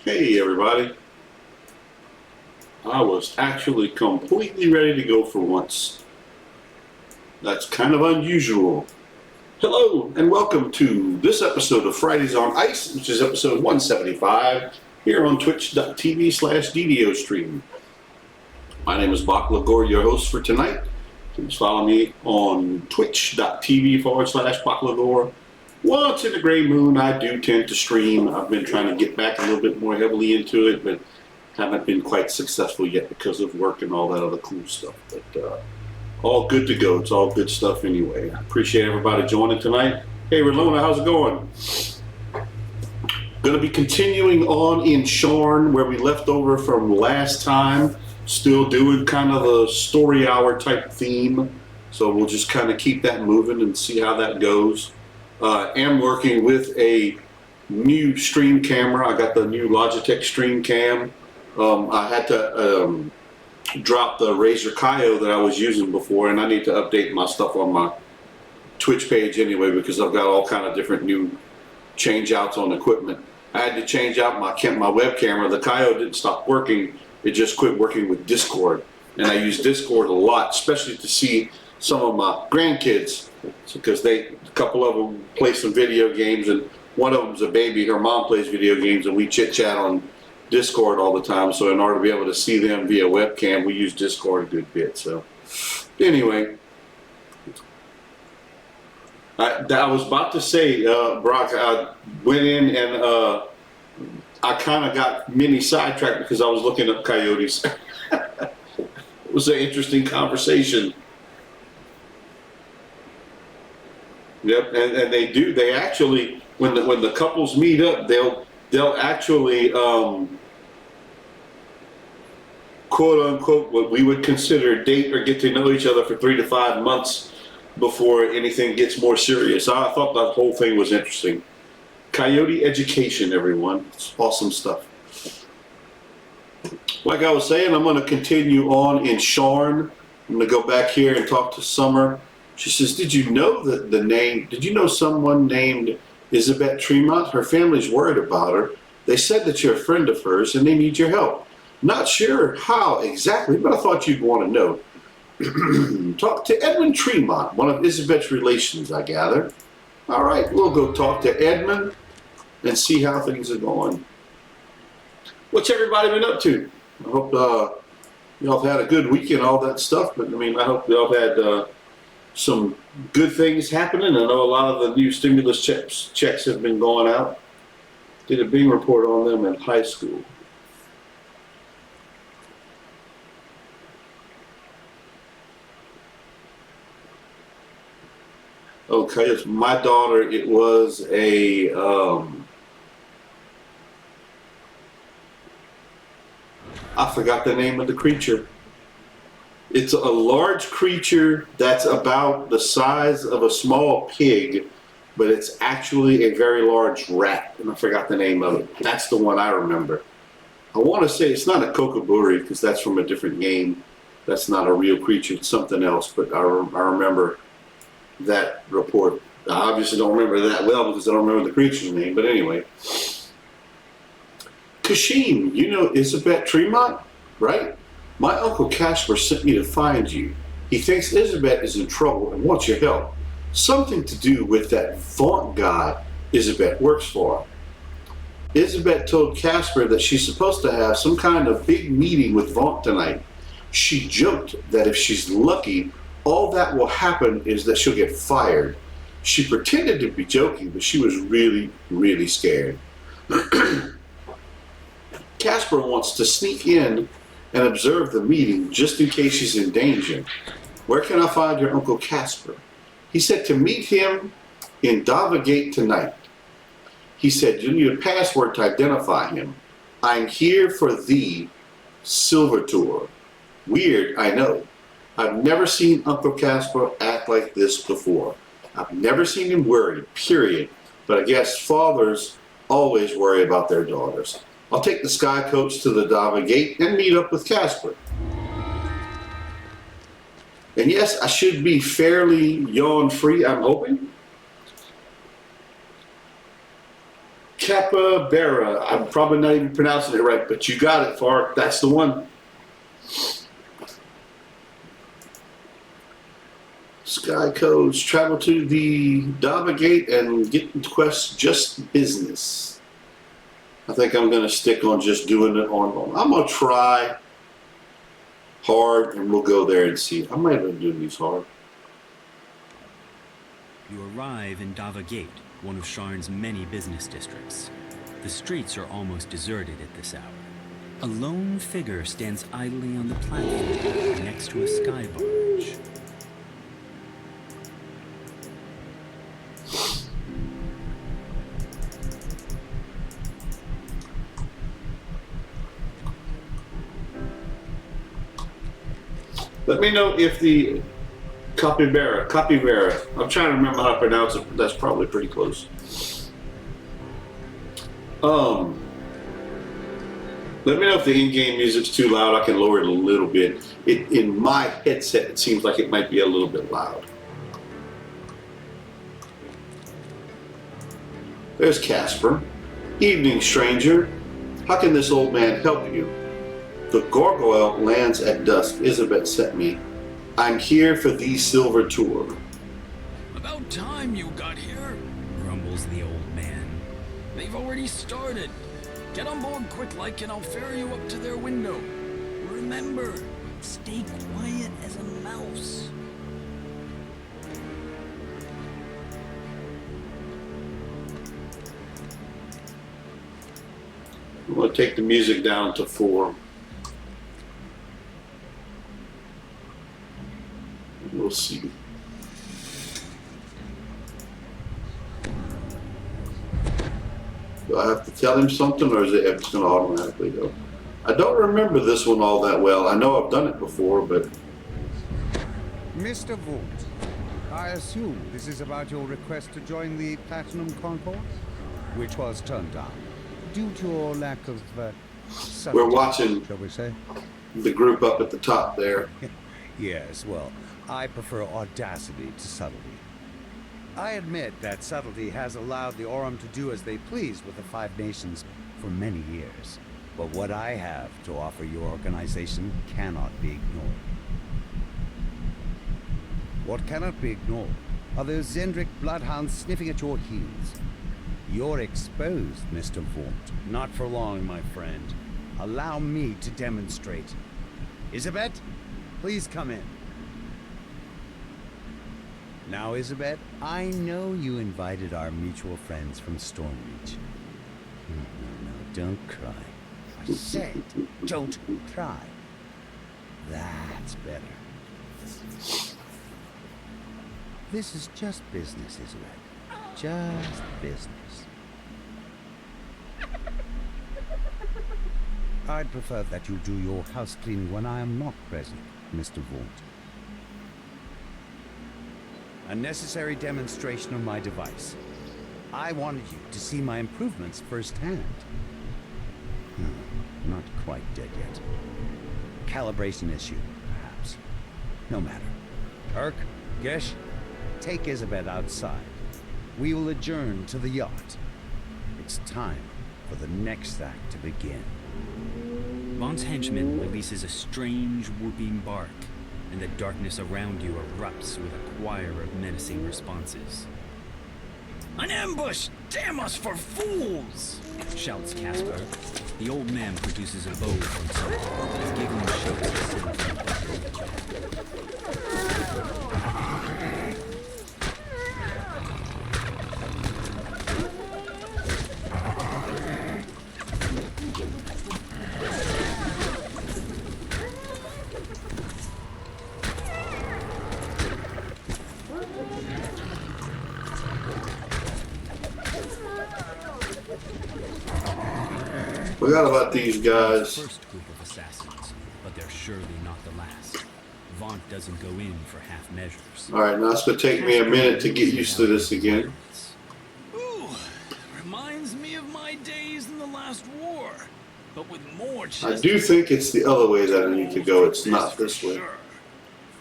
Hey everybody, I was actually completely ready to go for once. That's kind of unusual. Hello and welcome to this episode of Fridays on Ice, which is episode 175 here on twitch.tv/DDO stream. My name is Bach Lagore, your host for tonight. Please follow me on twitch.tv/Bach Lagore. Once in a gray moon, I do tend to stream. I've been trying to get back a little bit more heavily into it, but haven't been quite successful yet because of work and all that other cool stuff. But all good to go. It's all good stuff anyway. I appreciate everybody joining tonight. Hey, Rolona, how's it going? Going to be continuing on in Sharn where we left over from last time. Still doing kind of a story hour type theme. So we'll just kind of keep that moving and see how that goes. Am working with a new stream camera. I got the new Logitech Stream Cam. I had to drop the Razer Kaio that I was using before, and I need to update my stuff on my Twitch page anyway because I've got all kind of different new change outs on equipment. I had to change out my web camera. The Kaio didn't stop working. It just quit working with Discord. And I use Discord a lot, especially to see some of my grandkids because a couple of them play some video games, and one of them's a baby. Her mom plays video games, and we chit chat on Discord all the time. So in order to be able to see them via webcam, we use Discord a good bit. So anyway, I was about to say, Brock, I went in and I kind of got mini sidetracked because I was looking up coyotes. It was an interesting conversation. Yep, and they actually, when the couples meet up, they'll actually quote unquote what we would consider date or get to know each other for 3 to 5 months before anything gets more serious. I thought that whole thing was interesting. Coyote education, everyone. It's awesome stuff. Like I was saying, I'm going to continue on in Sharn. I'm going to go back here and talk to Summer. She says, did you know someone named Isabelle Tremont? Her family's worried about her. They said that you're a friend of hers and they need your help. Not sure how exactly, but I thought you'd want to know. Talk to Edmund Tremont, one of Isabelle's relations, I gather. All right, we'll go talk to Edmund and see how things are going. What's everybody been up to? I hope y'all have had a good weekend, all that stuff, but I hope y'all have had some good things happening. I know a lot of the new stimulus checks have been going out. Did a Bing report on them in high school. Okay, it's my daughter. It was a I forgot the name of the creature. It's a large creature that's about the size of a small pig, but it's actually a very large rat, and I forgot the name of it. That's the one I remember. I want to say it's not a Kokoburi because that's from a different game. That's not a real creature. It's something else, but I remember that report. I obviously don't remember that well because I don't remember the creature's name, but anyway. Kashim, you know Isabelle Tremont, right? My Uncle Casper sent me to find you. He thinks Isabelle is in trouble and wants your help. Something to do with that Vaunt guy Isabelle works for. Isabelle told Casper that she's supposed to have some kind of big meeting with Vaunt tonight. She joked that if she's lucky, all that will happen is that she'll get fired. She pretended to be joking, but she was really, really scared. Casper wants to sneak in and observe the meeting just in case she's in danger. Where can I find your Uncle Casper? He said to meet him in Dava Gate tonight. He said you need a password to identify him. I'm here for thee, Silvertour. Weird, I know. I've never seen Uncle Casper act like this before. I've never seen him worried, period. But I guess fathers always worry about their daughters. I'll take the Sky Coach to the Dava Gate and meet up with Casper. And yes, I should be fairly yawn-free, I'm hoping. Capybara. I'm probably not even pronouncing it right, but you got it, Fark. That's the one. Sky Codes. Travel to the Dava Gate and get the quest just business. I think I'm going to stick on just doing it on. I'm going to try hard, and we'll go there and see. I might have been doing these hard. You arrive in Dava Gate, one of Sharn's many business districts. The streets are almost deserted at this hour. A lone figure stands idly on the platform next to a sky barge. Let me know if the capybara. I'm trying to remember how to pronounce it, but that's probably pretty close. Let me know if the in-game music's too loud. I can lower it a little bit. In my headset, it seems like it might be a little bit loud. There's Casper. Evening, stranger. How can this old man help you? The gargoyle lands at dusk. Isabet sent me. I'm here for the silver tour. About time you got here, Grumbles the old man. they've already started. Get on board quick like and I'll ferry you up to their window. Remember, stay quiet as a mouse. I'm going to take the music down to 4. We'll see. Do I have to tell him something, or is it just going to automatically go? I don't remember this one all that well. I know I've done it before, but... Mr. Vought, I assume this is about your request to join the Platinum Concourse, which was turned down due to your lack of subtlety, we're watching, shall we say? the group up at the top there. Yes, well, I prefer audacity to subtlety. I admit that subtlety has allowed the Aurum to do as they please with the Five Nations for many years. But what I have to offer your organization cannot be ignored. What cannot be ignored are those Zendrick bloodhounds sniffing at your heels. You're exposed, Mr. Vaunt. Not for long, my friend. Allow me to demonstrate. Isabet, please come in. Now, Isabet, I know you invited our mutual friends from Stormreach. No, don't cry. I said, don't cry. That's better. This is just business, Isabet. Just business. I'd prefer that you do your house cleaning when I am not present, Mr. Vaunt. A necessary demonstration of my device. I wanted you to see my improvements firsthand. Not quite dead yet. Calibration issue, perhaps. No matter. Urk, Gesh, take Isabet outside. We will adjourn to the yacht. It's time for the next act to begin. Vaught's henchman releases a strange whooping bark, and the darkness around you erupts with a choir of menacing responses. An ambush! Damn us for fools! Shouts Casper. The old man produces a bow from himself. His giggling shows his silver. Forgot about these guys. First group of assassins, but they're surely not the last. Vaught doesn't go in for half measures. Alright, now it's going to take me a minute to get used to this again. Ooh, reminds me of my days in the last war. But with more chest. I do think it's the other way that I need to go. It's not this way. Sure.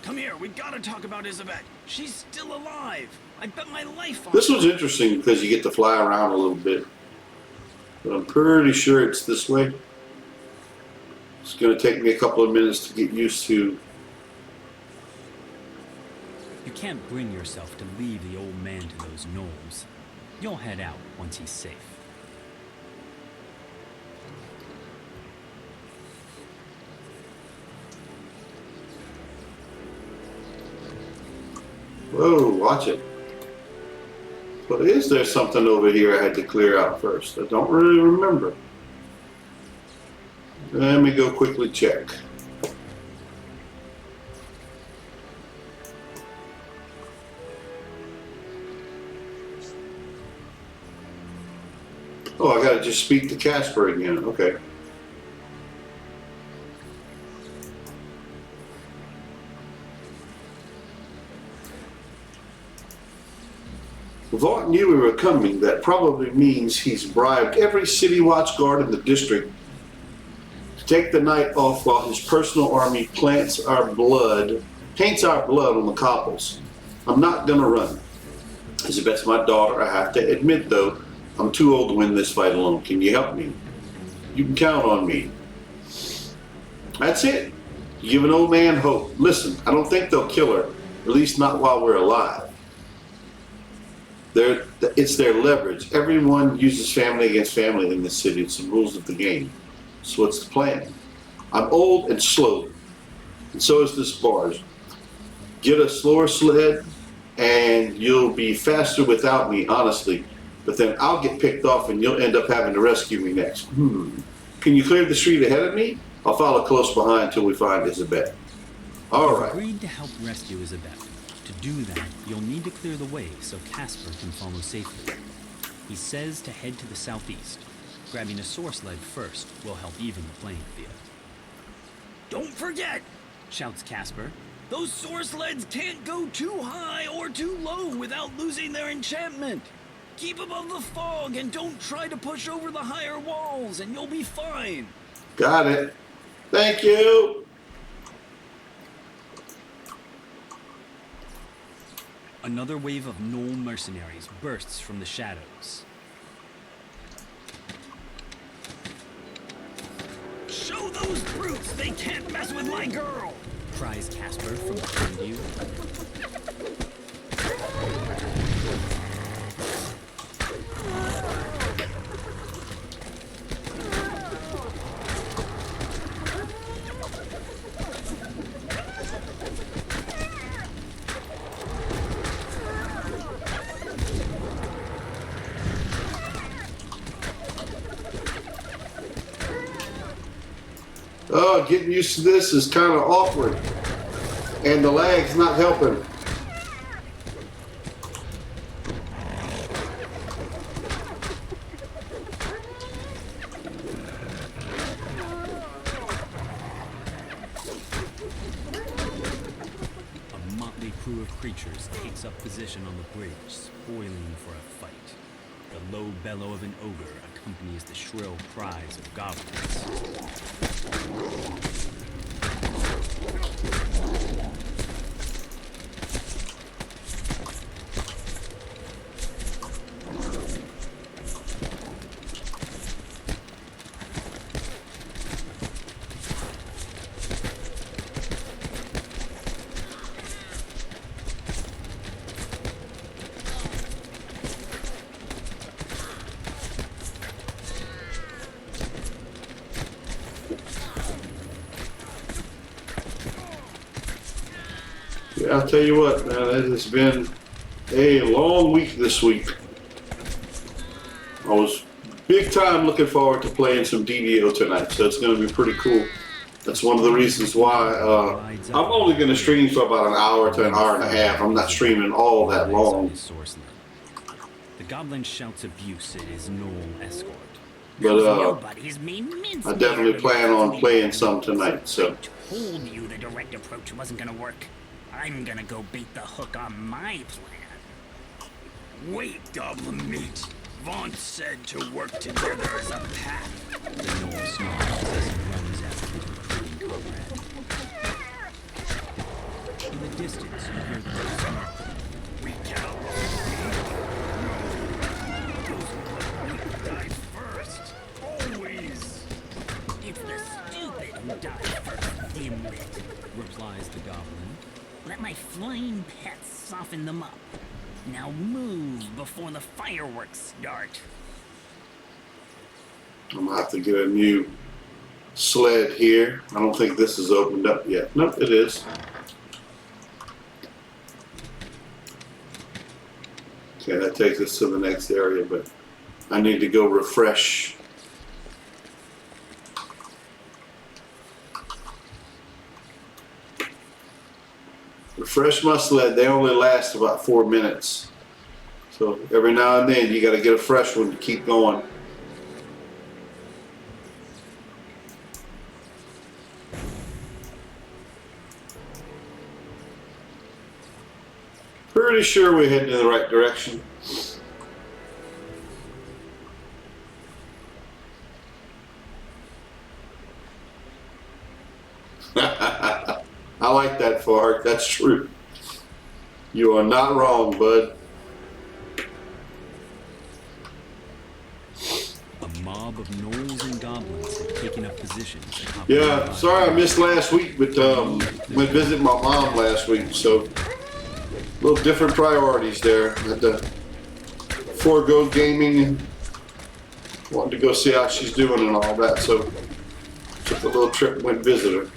Come here, we gotta talk about Isabet. She's still alive. I bet my life on This her. one's interesting because you get to fly around a little bit. but I'm pretty sure it's this way. It's going to take me a couple of minutes to get used to. You can't bring yourself to leave the old man to those gnomes. You'll head out once he's safe. Whoa, watch it. But is there something over here I had to clear out first? I don't really remember. Let me go quickly check. Oh, I gotta just speak to Casper again. Okay. Vaught knew we were coming. That probably means he's bribed every city watch guard in the district to take the night off while his personal army paints our blood on the cobbles. I'm not gonna run. Isabet's my daughter. I have to admit, though, I'm too old to win this fight alone. Can you help me? You can count on me. That's it. You give an old man hope. Listen, I don't think they'll kill her, at least not while we're alive. It's their leverage. Everyone uses family against family in this city. It's the rules of the game. So what's the plan? I'm old and slow, and so is this barge. Get a slower sled, and you'll be faster without me, honestly. But then I'll get picked off, and you'll end up having to rescue me next. Can you clear the street ahead of me? I'll follow close behind until we find Isabet. All You've right. agreed to help rescue Isabet. To do that, you'll need to clear the way so Casper can follow safely. He says to head to the southeast. Grabbing a source sled first will help even the playing field. Don't forget, Shouts Casper. those source sleds can't go too high or too low without losing their enchantment. Keep above the fog and don't try to push over the higher walls and you'll be fine. Got it. Thank you. Another wave of Gnoll mercenaries bursts from the shadows. Show those brutes they can't mess with my girl. Cries Casper from behind you. Oh, getting used to this is kind of awkward. And the lag's not helping. A motley crew of creatures takes up position on the bridge, spoiling for a fight. The low bellow of an ogre accompanies the shrill cries of goblins. Yeah, I'll tell you what, man, it has been a long week this week. I was big time looking forward to playing some DDO tonight, so it's going to be pretty cool. That's one of the reasons why I'm only going to stream for about an hour to an hour and a half. I'm not streaming all that long. The goblin shouts abuse at his Gnoll escort. But I definitely plan on playing some tonight. So Told you the direct approach wasn't gonna work. I'm gonna go bait the hook on my plan. Wait, goblin meat. Vaughn said to work together as a pack. The Gnoll snarls as he runs after his retreating comrade. In the distance, you hear the snarl. We cannot die first. die first, dimwit. replies the goblin. Let my flying pets soften them up. Now move before the fireworks start. I'm gonna have to get a new sled here. I don't think this is opened up yet. Nope, it is. Okay, that takes us to the next area, but I need to go refresh. Refresh my sled. They only last about 4 minutes. So every now and then you got to get a fresh one to keep going. Pretty sure we're heading in the right direction. I like that, Fark. That's true. You are not wrong, bud. A mob of gnolls and goblins had taken up positions. atop Yeah, nearby sorry I missed last week, but went visit my mom last week, so a little different priorities there. Had to forego gaming and wanted to go see how she's doing and all that, so took a little trip and went visit her.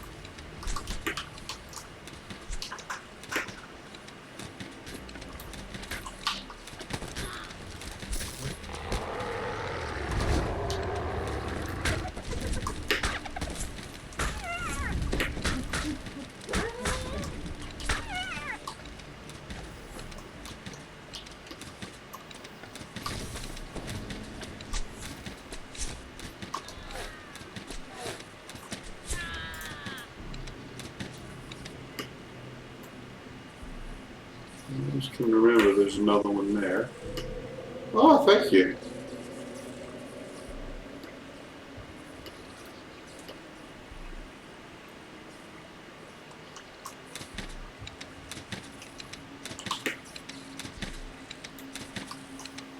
I just can remember there's another one there. Oh, thank you.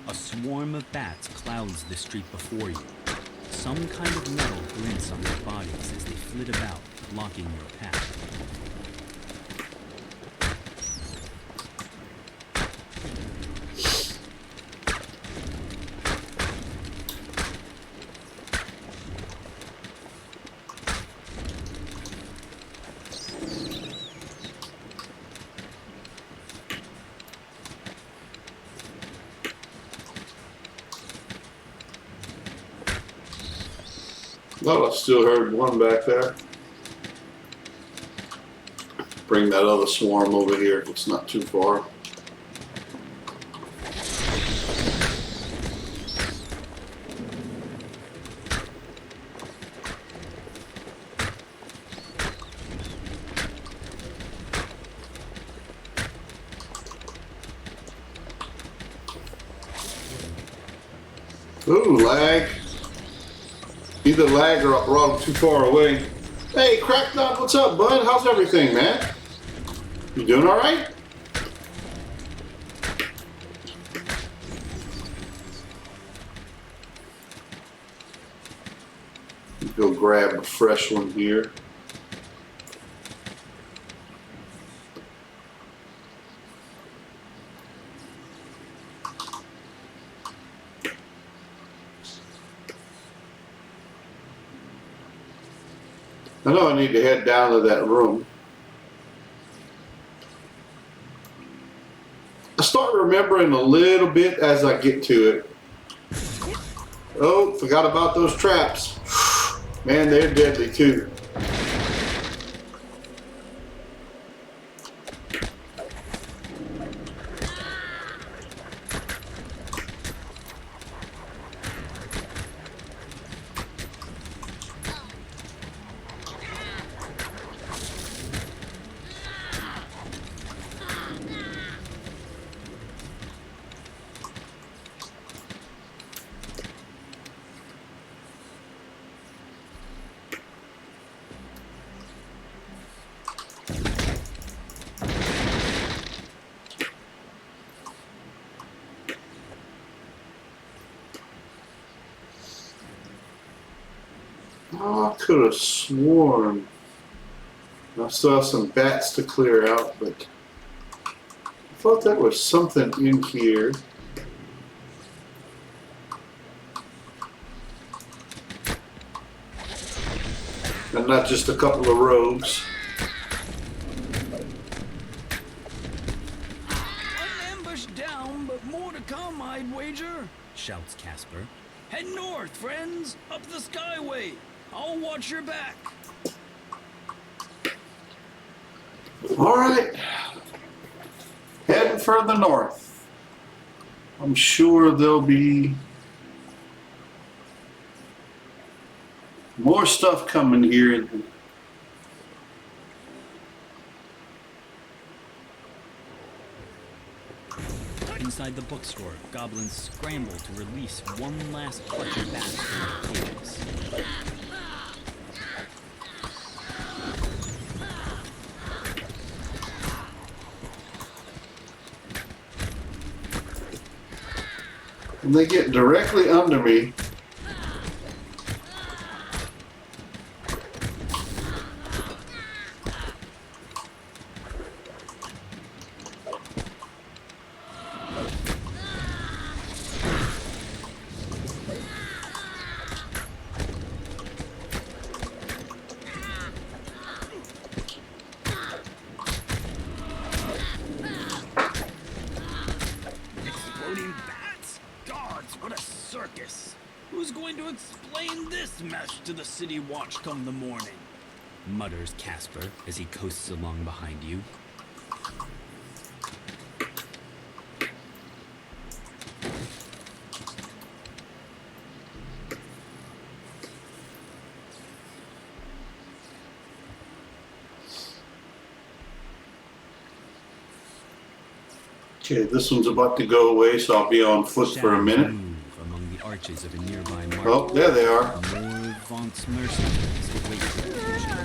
A swarm of bats clouds the street before you. Some kind of metal glints on their bodies as they flit about, blocking your path. Well, I still heard one back there. Bring that other swarm over here if it's not too far. Ooh, lag. Either lag or I brought him too far away. Hey, Cracknut, what's up, bud? How's everything, man? You doing all right? Go grab a fresh one here. I know I need to head down to that room. I start remembering a little bit as I get to it. Oh, forgot about those traps. Man, they're deadly too. I could have sworn I saw some bats to clear out, but I thought that was something in here. And not just a couple of rogues. One ambush down, but more to come, I'd wager. shouts Casper. Head north, friends, up the Skyway. I'll watch your back. All right. Heading further north. I'm sure there'll be more stuff coming here. Inside the bookstore, goblins scramble to release one last clutch of bats from their cages. And they get directly under me. Exploding bats? Gods, what a circus! Who's going to explain this mess to the city watch come the morning? Mutters Casper as he coasts along behind you. Okay, this one's about to go away, so I'll be on foot for a Shadows minute. move among the arches of a nearby market. Oh, there they are. More Vaunt's mercenaries await execution.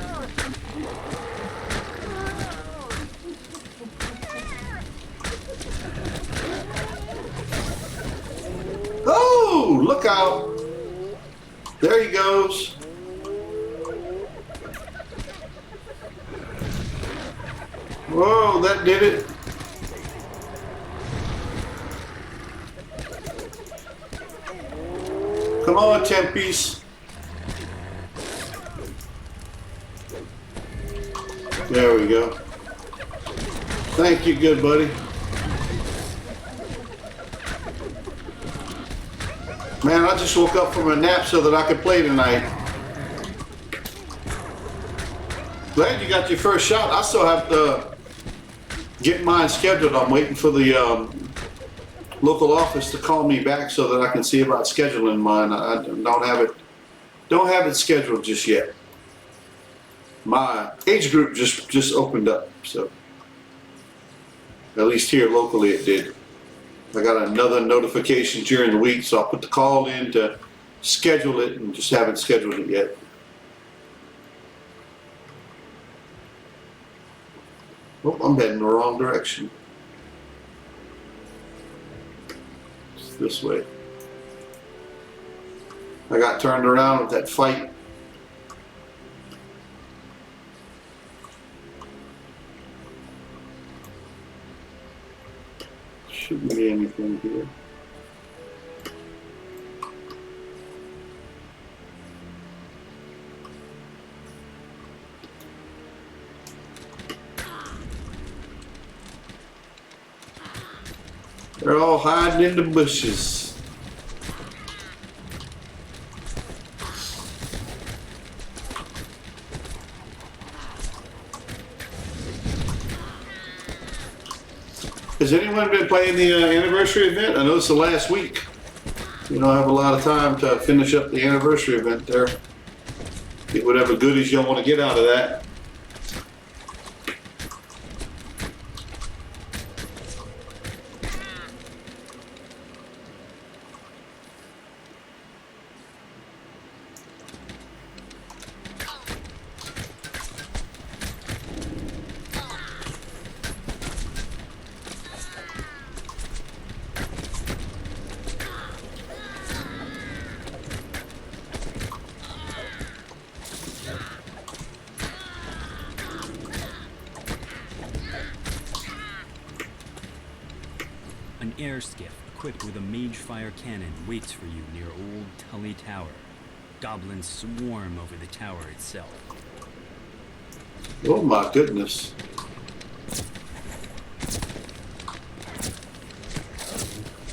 Oh, look out. There he goes. Whoa, that did it. Come on, Tempies. There we go. Thank you, good buddy. Man, I just woke up from a nap so that I could play tonight. Glad you got your first shot. I still have to get mine scheduled. I'm waiting for the local office to call me back so that I can see about scheduling mine. I don't have it scheduled just yet. My age group just opened up, so at least here locally it did. I got another notification during the week, so I'll put the call in to schedule it and just haven't scheduled it yet. Oh, I'm heading the wrong direction. It's this way. I got turned around with that fight. Shouldn't be anything here. They're all hiding in the bushes. Has anyone been playing the anniversary event? I know it's the last week. You don't have a lot of time to finish up the anniversary event there. Get whatever goodies you want to get out of that. air skiff equipped with a mage fire cannon waits for you near Old Tully Tower. Goblins swarm over the tower itself. Oh my goodness.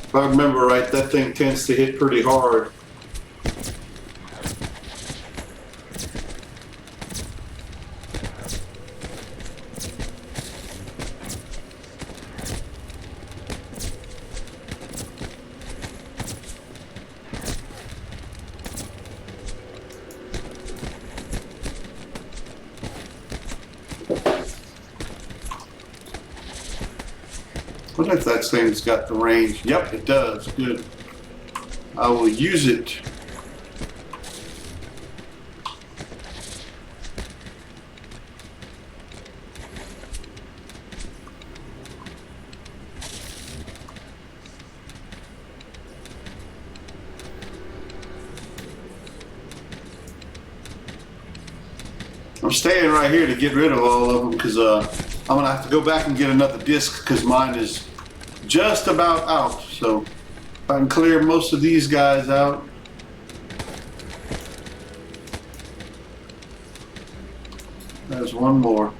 If I remember right, that thing tends to hit pretty hard. I wonder if that thing's got the range. Yep, it does. Good. I will use it. I'm staying right here to get rid of all of them because I'm gonna have to go back and get another disc because mine is just about out. So if I can clear most of these guys out. There's one more.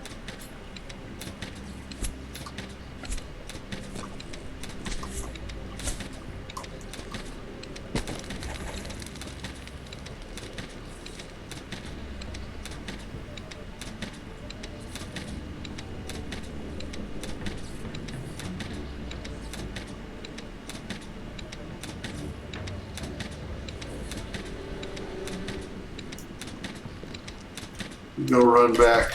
Go run back.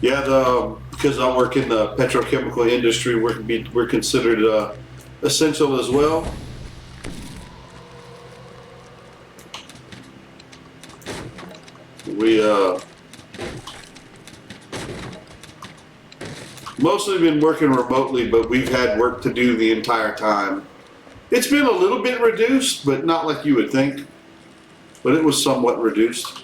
Yeah, because I work in the petrochemical industry, we're considered essential as well. We mostly been working remotely, but we've had work to do the entire time. It's been a little bit reduced, but not like you would think. But it was somewhat reduced.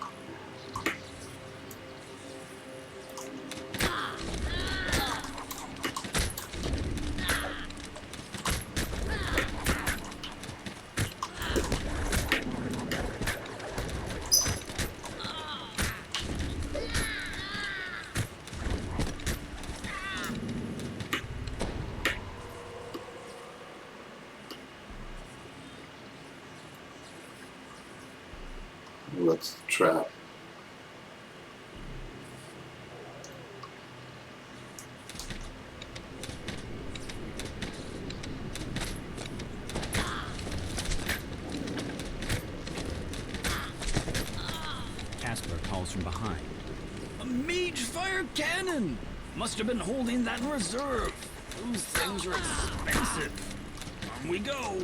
That's the trap. Casper calls from behind. A mage fire cannon! Must have been holding that in reserve. Those things are expensive. On we go.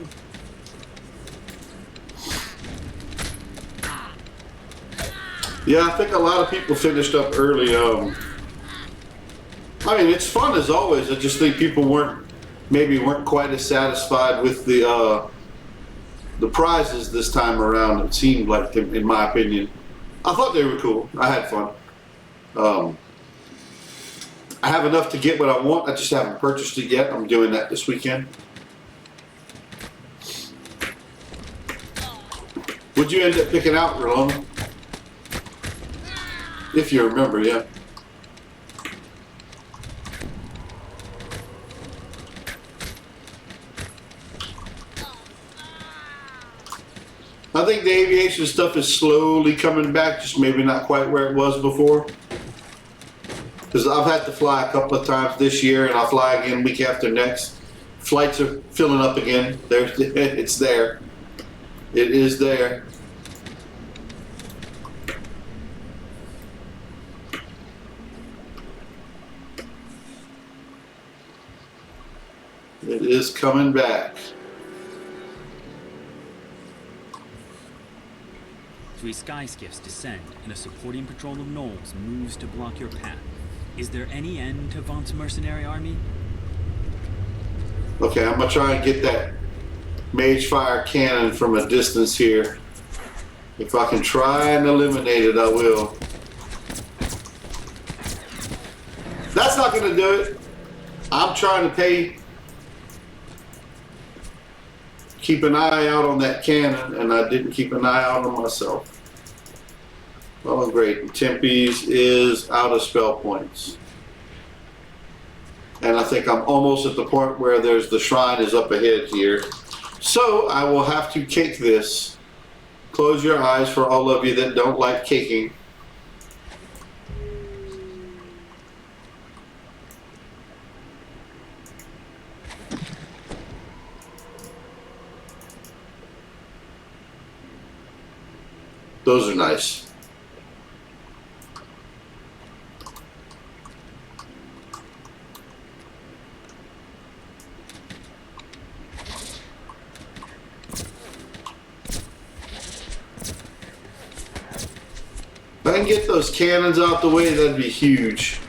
Yeah, I think a lot of people finished up early. I mean, it's fun as always. I just think people weren't quite as satisfied with the prizes this time around. It seemed like, in my opinion, I thought they were cool. I had fun. I have enough to get what I want. I just haven't purchased it yet. I'm doing that this weekend. What'd you end up picking out, Rolona? If you remember, yeah. I think the aviation stuff is slowly coming back, just maybe not quite where it was before. Because I've had to fly a couple of times this year, and I'll fly again week after next. Flights are filling up again. It's there. It is there. It is coming back. Three sky skiffs descend, and a supporting patrol of gnolls moves to block your path. Is there any end to Vaunt's mercenary army? Okay, I'm gonna try and get that mage fire cannon from a distance here. If I can try and eliminate it, I will. That's not going to do it. I'm trying to keep an eye out on that cannon, and I didn't keep an eye out on myself. Well, great. Tempe's is out of spell points. And I think I'm almost at the point where there's the shrine is up ahead here. So I will have to cake this. Close your eyes for all of you that don't like caking. Those are nice. If I can get those cannons out the way, that'd be huge.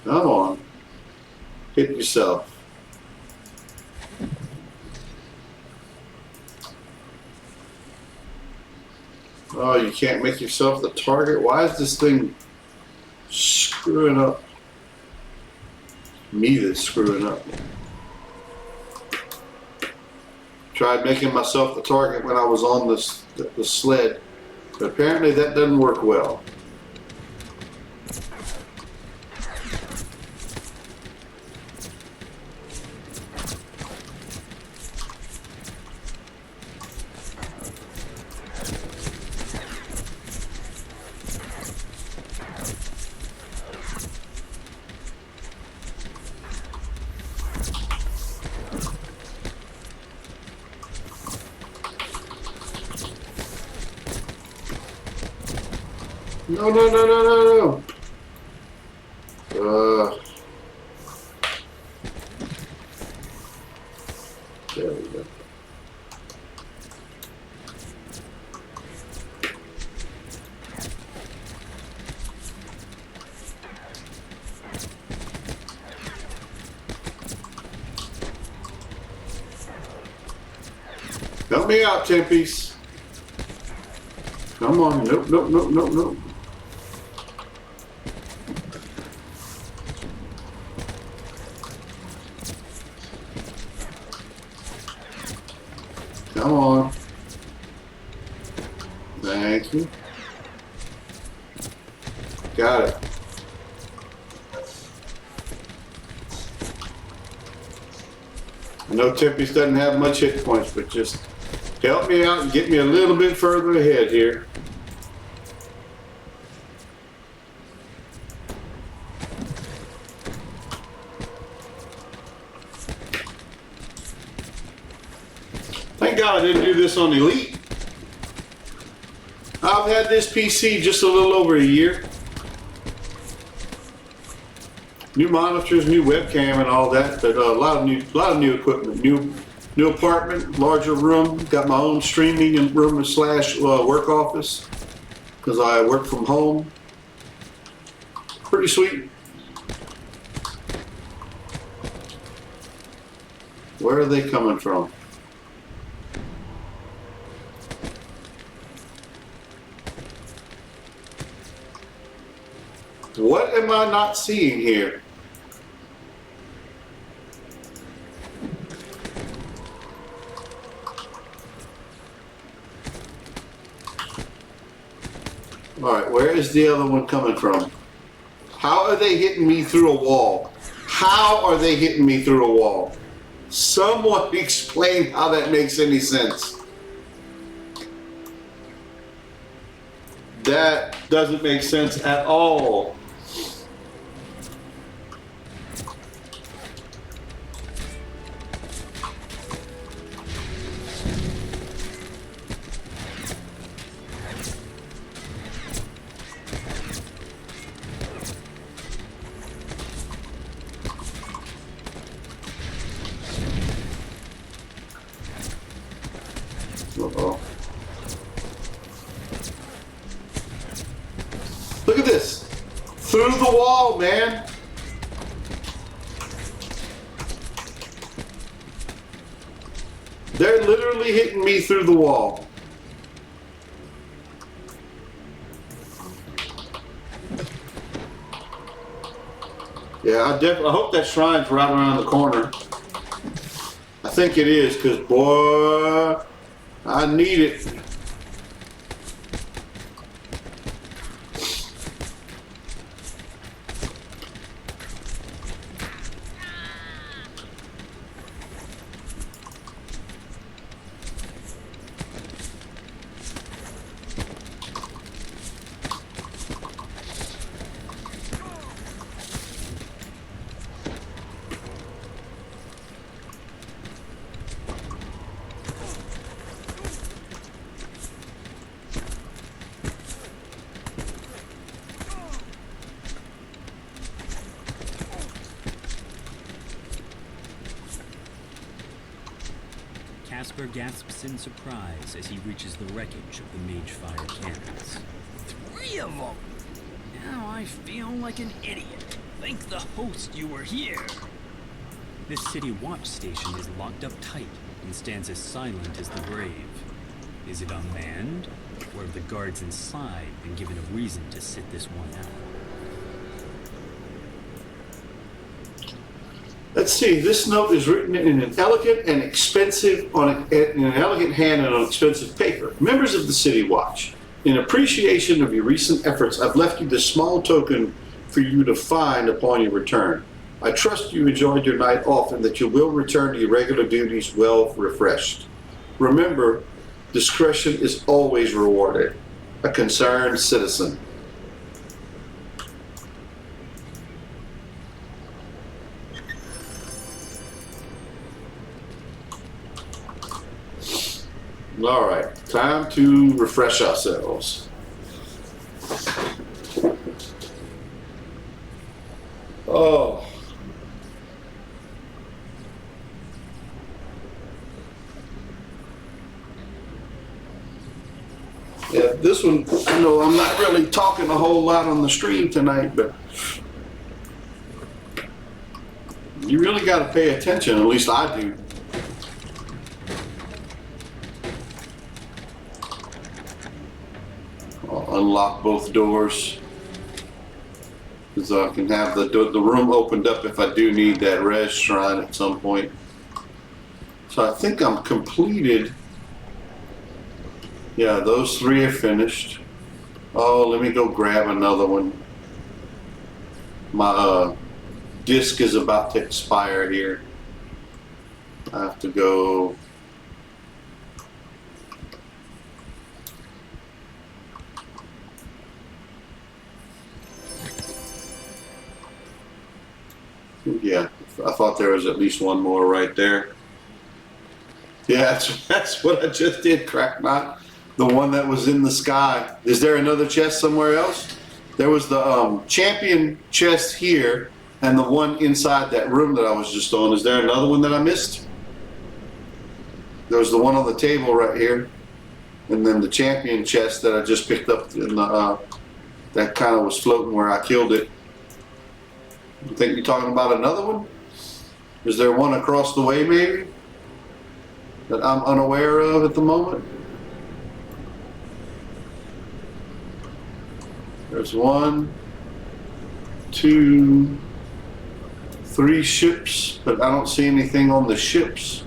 Come on. Hit yourself. Oh, you can't make yourself the target? Why is this thing screwing up? Me that's screwing up. Tried making myself the target when I was on the sled, but apparently that doesn't work well. No, no, no, no, no, no. There we go. Help me out, Tempe's. Come on. Nope, nope, nope, nope, nope. Come on. Thank you. Got it. I know Tempe's doesn't have much hit points, but just help me out and get me a little bit further ahead here. Thank God I didn't do this on Elite. I've had this PC just a little over a year. New monitors, new webcam, and all that, but a lot of new equipment, new apartment, larger room. Got my own streaming room slash work office because I work from home. Pretty sweet. Where are they coming from? What am I not seeing here? All right, where is the other one coming from? How are they hitting me through a wall? How are they hitting me through a wall? Someone explain how that makes any sense. That doesn't make sense at all. Uh-oh. Look at this. Through the wall, man. They're literally hitting me through the wall. Yeah, I hope that shrine's right around the corner. I think it is, because, boy, I need it. Casper gasps in surprise as he reaches the wreckage of the Mage Fire cannons. 3 of them! Now I feel like an idiot. Thank the host you were here. This city watch station is locked up tight and stands as silent as the grave. Is it unmanned, or have the guards inside been given a reason to sit this one out? Let's see. This note is written in an elegant and expensive in an elegant hand and on expensive paper. Members of the City Watch, in appreciation of your recent efforts, I've left you this small token for you to find upon your return. I trust you enjoyed your night off and that you will return to your regular duties well refreshed. Remember, discretion is always rewarded. A concerned citizen. All right, time to refresh ourselves. Oh. Yeah, this one, I know I'm not really talking a whole lot on the stream tonight, but you really got to pay attention, at least I do. Unlock both doors because I can have the room opened up if I do need that res shrine at some point. So I think I'm completed. Yeah, those 3 are finished. Oh, let me go grab another one. My disc is about to expire here. I have to go. Yeah, I thought there was at least one more right there. Yeah, that's what I just did, Cracknot. The one that was in the sky. Is there another chest somewhere else? There was the champion chest here and the one inside that room that I was just on. Is there another one that I missed? There was the one on the table right here. And then the champion chest that I just picked up in the, that kind of was floating where I killed it. You think you're talking about another one? Is there one across the way maybe that I'm unaware of at the moment? There's 1, 2, 3 ships, but I don't see anything on the ships.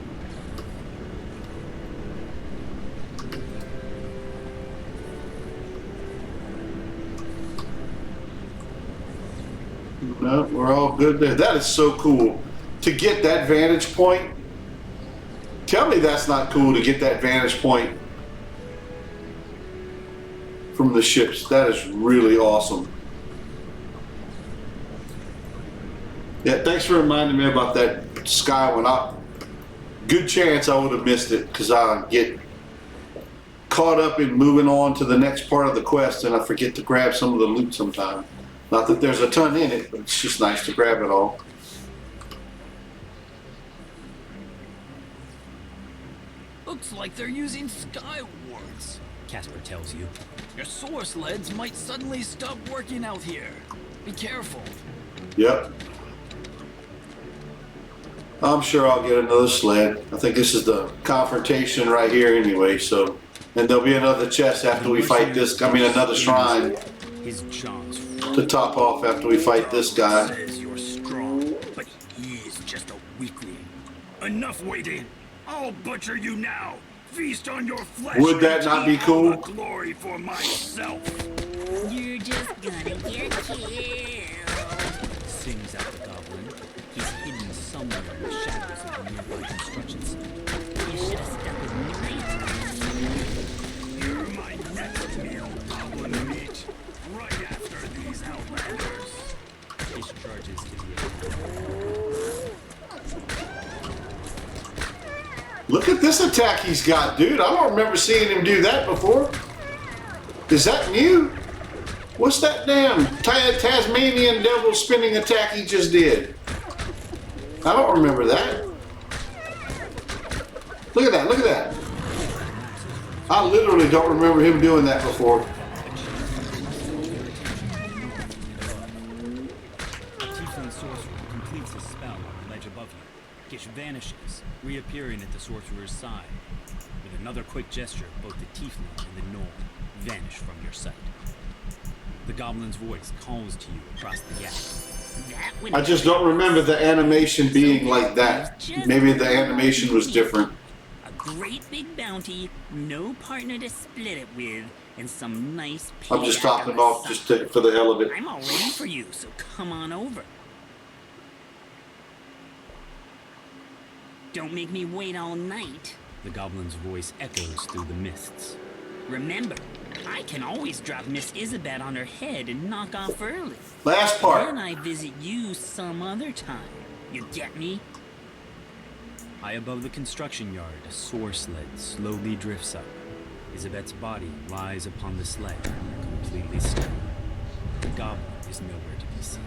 No, we're all good there. That is so cool. To get that vantage point. Tell me that's not cool to get that vantage point from the ships. That is really awesome. Yeah, thanks for reminding me about that sky one. Good chance I would have missed it because I get caught up in moving on to the next part of the quest and I forget to grab some of the loot sometime. Not that there's a ton in it, but it's just nice to grab it all. A looks like they're using sky wards. Casper tells you. Your solar sleds might suddenly stop working out here. Be careful. Yep. I'm sure I'll get another sled. I think this is the confrontation right here anyway, so. And there'll be another chest after we fight this, I mean another shrine His jaws to top off after we fight this guy. Says you're strong, but he's just a weakling. Enough waiting. I'll butcher you now. Feast on your flesh. Would that not be cool? The glory for myself. You're just gonna get killed. sings out the goblin. He's hidden somewhere in the shadows of the nearby construction site. You should have stuck with me. You're my next meal, goblin meat. Right after these outlanders. Discharges to the air. Look at this attack he's got, dude. I don't remember seeing him do that before. Is that new? What's that damn Tasmanian devil spinning attack he just did? I don't remember that. Look at that, look at that. I literally don't remember him doing that before. Tiefling sorcerer completes his spell on the ledge above you. Gish vanishes, reappearing at the sorcerer's side. With another quick gesture, both the tiefling and the gnoll vanish from your sight. The goblin's voice calls to you across the gap. That would I just don't remember the animation being like that. Maybe the animation was different. A great big bounty, no partner to split it with, and some nice I'm just payback topping on the off side. just for the hell of it. I'm all ready for you, so come on over. Don't make me wait all night. The goblin's voice echoes through the mists. Remember, I can always drop Miss Isabet on her head and knock off early. Last part. Then I visit you some other time. You get me? High above the construction yard, a soar sled slowly drifts up. Isabet's body lies upon the sled, completely still. The goblin is nowhere to be seen.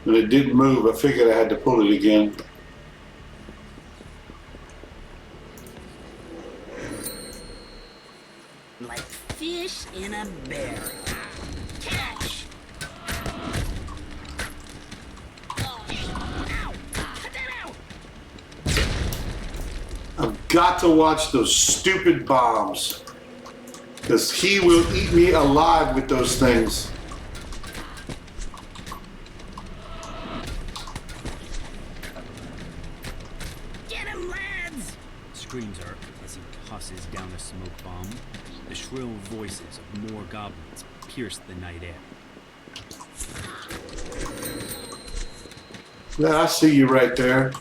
When it didn't move, I figured I had to pull it again. Like fish in a barrel. Catch! Ow! Cut that out! I've got to watch those stupid bombs. Because he will eat me alive with those things. Get him, lads! Screams Urk as he tosses down a smoke bomb. The shrill voices of more goblins pierce the night air. Yeah, I see you right there.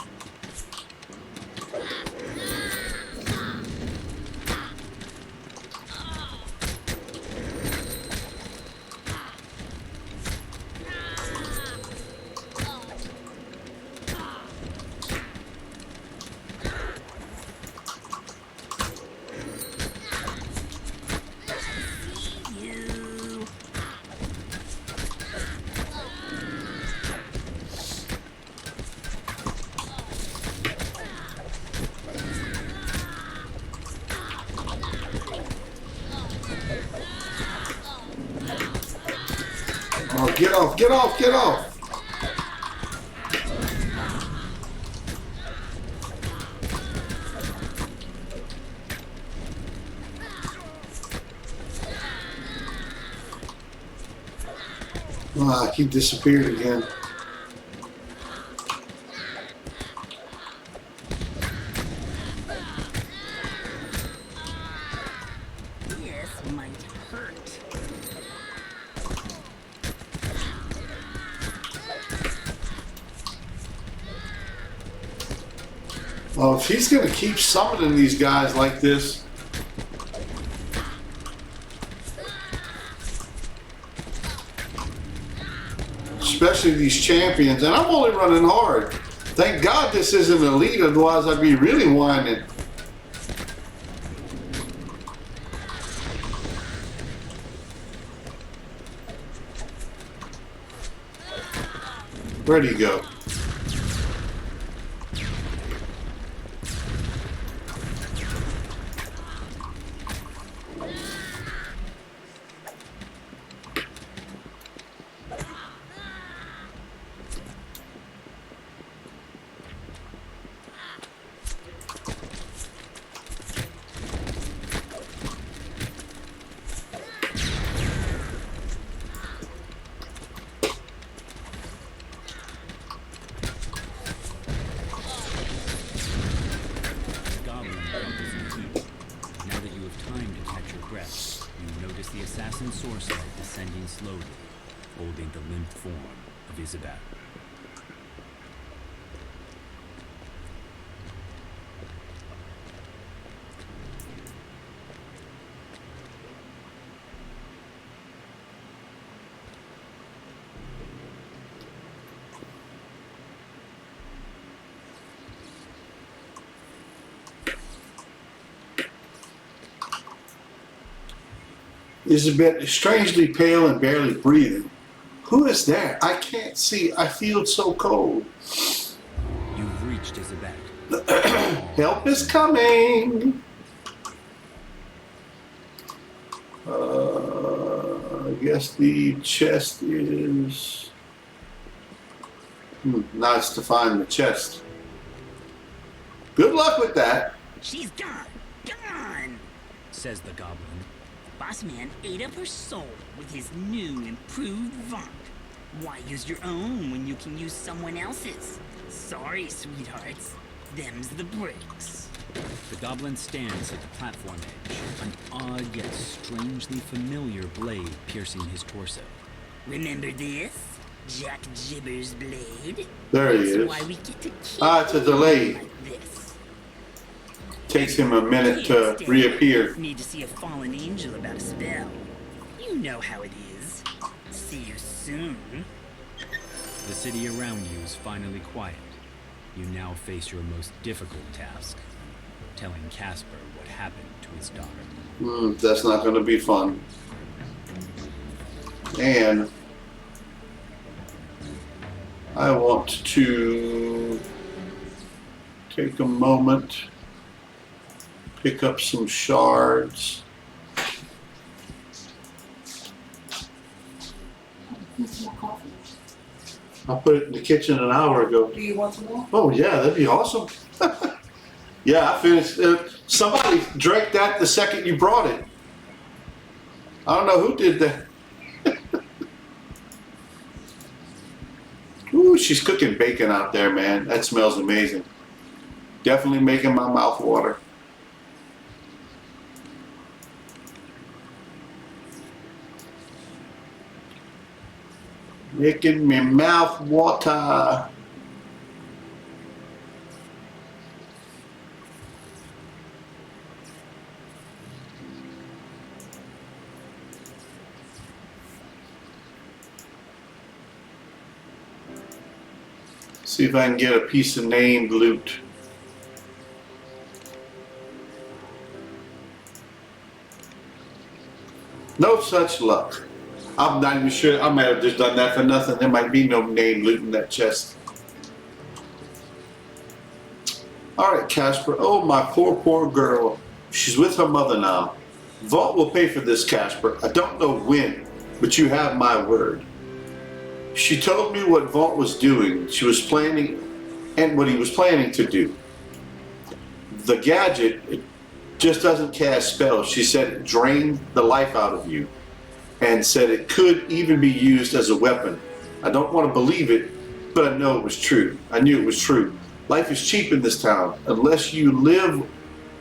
You. Oh, get off, get off, get off. Ah, he disappeared again. This might hurt. Oh, if he's gonna keep summoning these guys like this. Especially these champions, and I'm only running hard. Thank God this isn't elite, otherwise I'd be really whining. Where'd he go? Goblin crumbles in heap. Now that you have time to catch your breath, you notice the assassin sorcerer descending slowly, holding the limp form of Isabel. Isabel is strangely pale and barely breathing. Who is that? I can't see. I feel so cold. You've reached Isabel. Help is coming. I guess the chest is... nice to find the chest. Good luck with that. She's gone. Gone. Says the goblin. Boss man ate up her soul with his new improved Vaunt. Why use your own when you can use someone else's? Sorry, sweethearts. Them's the breaks. The goblin stands at the platform edge, an odd yet strangely familiar blade piercing his torso. Remember this? Jack Jibber's blade? There he That's is. why we get to keep It's a delay. like this. Takes him a minute to Kids reappear. need to see a fallen angel about a spell. You know how it is. See you soon. The city around you is finally quiet. You now face your most difficult task, telling Casper what happened to his daughter. That's not going to be fun. And I want to take a moment, pick up some shards. I put it in the kitchen an hour ago. Do you want some more? Oh yeah, that'd be awesome. Yeah, I finished. Somebody drank that the second you brought it. I don't know who did that. Ooh, she's cooking bacon out there, man. That smells amazing. Definitely making my mouth water. Making me mouth water. See if I can get a piece of named loot. No such luck. I'm not even sure. I might have just done that for nothing. There might be no named loot in that chest. Alright, Casper. Oh, my poor, poor girl. She's with her mother now. Vault will pay for this, Casper. I don't know when, but you have my word. She told me what Vault was doing. She was planning, and what he was planning to do. The gadget, it just doesn't cast spells. She said it drained the life out of you, and said it could even be used as a weapon. I don't want to believe it, but I know it was true. I knew it was true. Life is cheap in this town, unless you live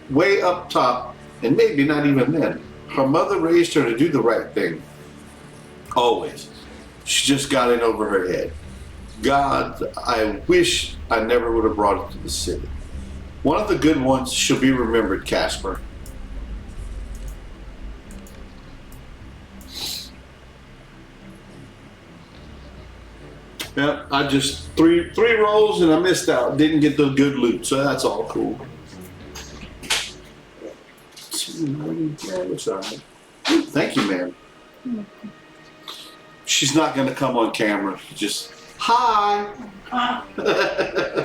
way up top, and maybe not even then. Her mother raised her to do the right thing. Always. She just got in over her head. God, I wish I never would have brought it to the city. One of the good ones shall be remembered, Casper. Yeah, I just three rolls and I missed out. Didn't get the good loot, so that's all cool. It's all right. Thank you, ma'am. She's not going to come on camera. Just Hi.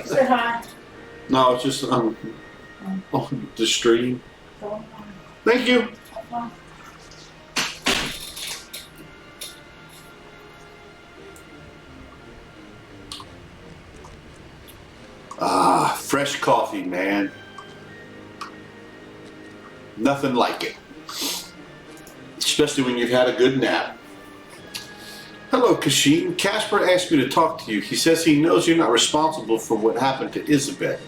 Say hi. No, it's just on the stream. Thank you. Ah, fresh coffee, man. Nothing like it. Especially when you've had a good nap. Hello, Kashin. Casper asked me to talk to you. He says he knows you're not responsible for what happened to Isabet.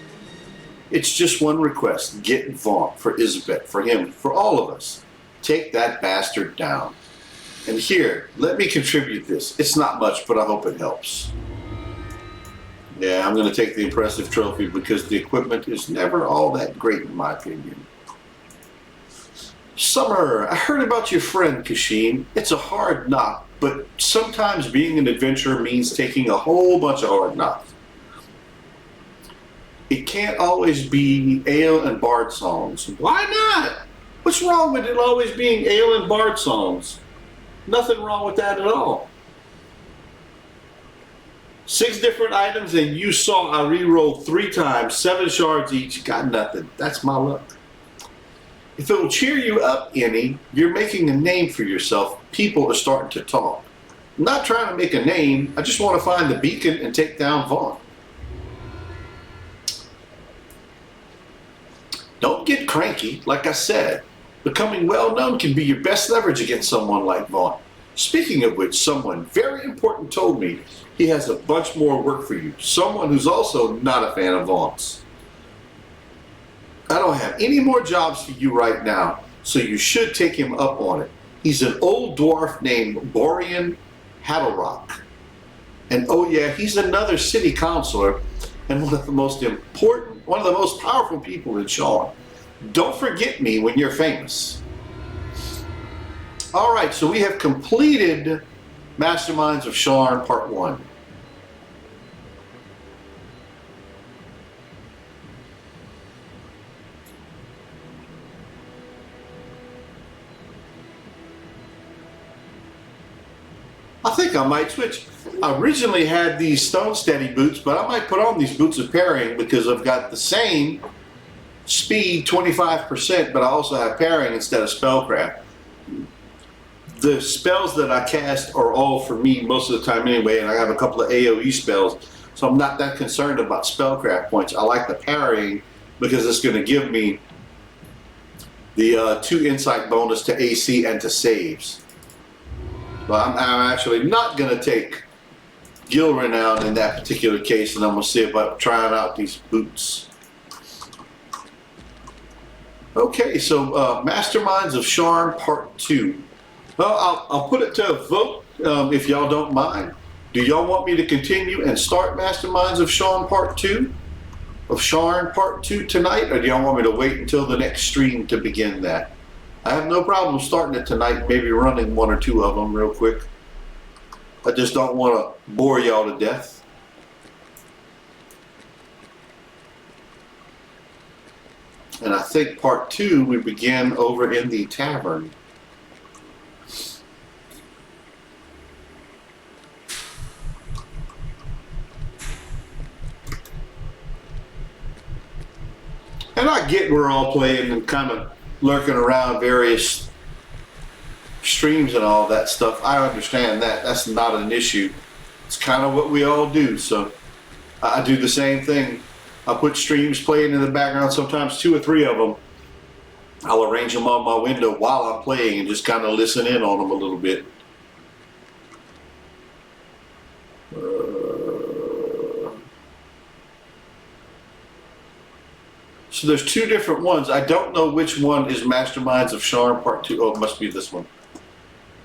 It's just one request. Get Vaughn for Isabet, for him, for all of us. Take that bastard down. And here, let me contribute this. It's not much, but I hope it helps. Yeah, I'm going to take the impressive trophy because the equipment is never all that great in my opinion. Summer, I heard about your friend Kashin. It's a hard knock, but sometimes being an adventurer means taking a whole bunch of hard knocks. It can't always be ale and bard songs. Why not? What's wrong with it always being ale and bard songs? Nothing wrong with that at all. 6 different items, and you saw I re-rolled 3 times, 7 shards each, got nothing. That's my luck. If it will cheer you up any, you're making a name for yourself. People are starting to talk. I'm not trying to make a name. I just want to find the beacon and take down Vaughn. Don't get cranky. Like I said, becoming well known can be your best leverage against someone like Vaughn. Speaking of which, someone very important told me he has a bunch more work for you. Someone who's also not a fan of Vaughn's. I don't have any more jobs for you right now, so you should take him up on it. He's an old dwarf named Borean Haddlerock. And oh yeah, he's another city councilor and one of the most powerful people in Sharn. Don't forget me when you're famous. All right, so we have completed Masterminds of Sharn Part 1. I think I might switch. I originally had these Stone Steady boots, but I might put on these boots of parrying because I've got the same speed, 25%, but I also have parrying instead of spellcraft. The spells that I cast are all for me most of the time anyway, and I have a couple of AoE spells, so I'm not that concerned about spellcraft points. I like the parrying because it's going to give me the 2 insight bonus to AC and to saves. But I'm actually not going to take Gil Renown in that particular case, and I'm going to see about trying out these boots. Okay, so Masterminds of Sharn Part 2. Well, I'll put it to a vote if y'all don't mind. Do y'all want me to continue and start Masterminds of Sharn Part 2? Of Sharn Part 2 tonight, or do y'all want me to wait until the next stream to begin that? I have no problem starting it tonight, maybe running 1 or 2 of them real quick. I just don't want to bore y'all to death. And I think Part 2 we begin over in the tavern. And I get we're all playing and kind of lurking around various streams and all that stuff. I understand that. That's not an issue. It's kind of what we all do. So I do the same thing. I put streams playing in the background, sometimes 2 or 3 of them. I'll arrange them on my window while I'm playing and just kind of listen in on them a little bit. So there's 2 different ones. I don't know which one is Masterminds of Sharn Part 2. Oh, it must be this one.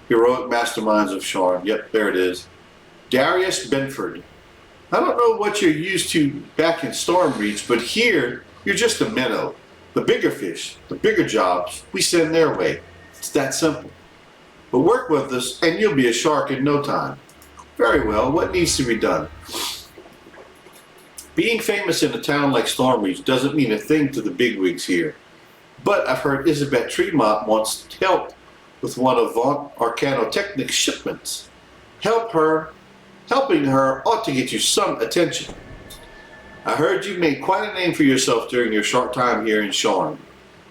Heroic Masterminds of Sharn. Yep, there it is. Darius Benford. I don't know what you're used to back in Stormreach, but here, you're just a minnow. The bigger fish, the bigger jobs, we send their way. It's that simple. But work with us, and you'll be a shark in no time. Very well, what needs to be done? Being famous in a town like Stormreach doesn't mean a thing to the bigwigs here. But I've heard Isabet Tremont wants help with one of Von Arcanotechnic's shipments. Help her, Helping her ought to get you some attention. I heard you made quite a name for yourself during your short time here in Sharn.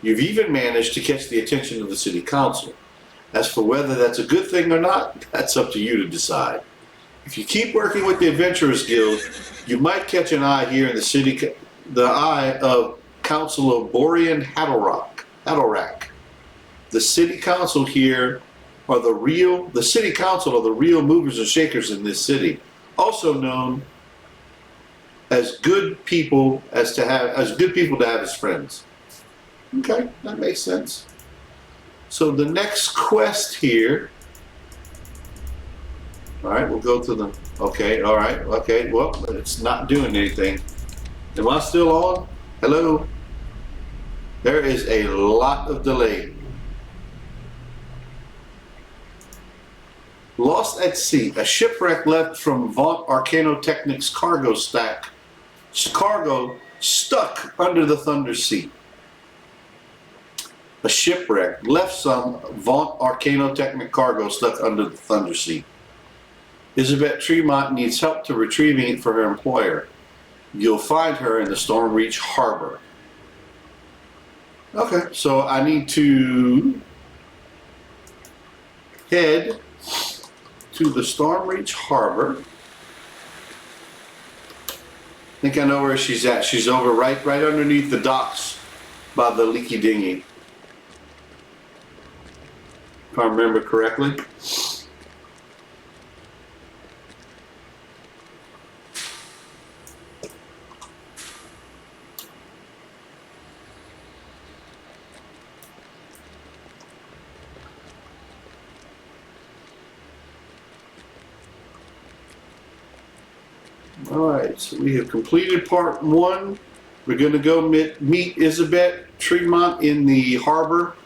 You've even managed to catch the attention of the city council. As for whether that's a good thing or not, that's up to you to decide. If you keep working with the Adventurers Guild, you might catch an eye here in the eye of Councilor Borean Haddlerak. The city council here are the city council are the real movers and shakers in this city, also known as good people to have as friends. Okay, that makes sense. So the next quest here. All right, we'll go to the. Okay, all right, okay. Well, it's not doing anything. Am I still on? Hello. There is a lot of delay. Lost at sea. A shipwreck left from Vaunt Arcanotechnic's cargo stuck under the Thunder Sea. A shipwreck left some Vaunt Arcanotechnic cargo stuck under the Thunder Sea. Isabet Tremont needs help to retrieving it for her employer. You'll find her in the Stormreach Harbor. Okay, so I need to head to the Stormreach Harbor. I think I know where she's at. She's over right underneath the docks by the Leaky Dinghy. If I remember correctly. Alright, so we have completed part 1. We're going to go meet Isabet Tremont in the harbor,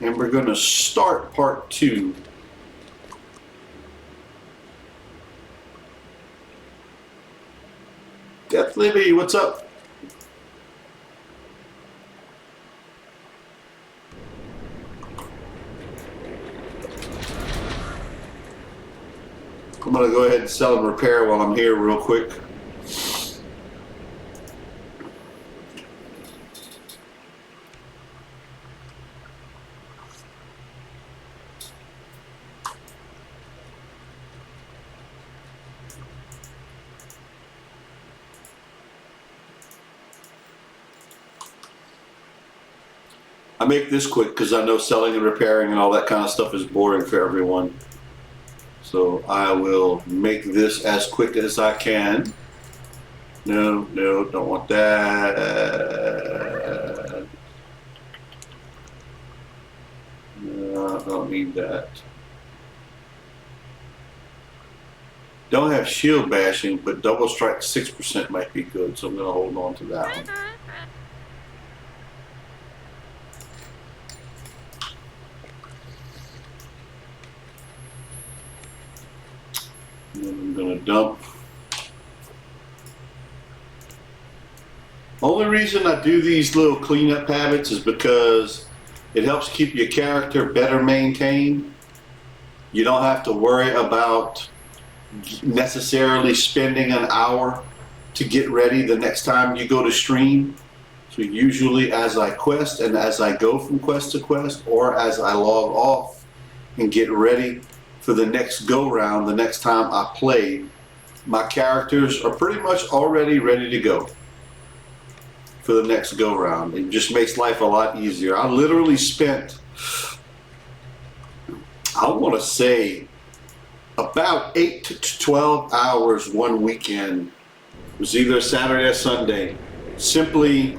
and we're going to start part 2. Death Libby, what's up? I'm going to go ahead and sell and repair while I'm here real quick. I make this quick because I know selling and repairing and all that kind of stuff is boring for everyone. So I will make this as quick as I can. No, don't want that. No, I don't need that. Don't have shield bashing, but double strike 6% might be good, so I'm going to hold on to that one. And then I'm going to dump. Only reason I do these little cleanup habits is because it helps keep your character better maintained. You don't have to worry about necessarily spending an hour to get ready the next time you go to stream. So usually as I quest and as I go from quest to quest, or as I log off and get ready for the next go round, the next time I play, my characters are pretty much already ready to go for the next go round. It just makes life a lot easier. I literally spent, I want to say, about 8 to 12 hours one weekend. It was either Saturday or Sunday, simply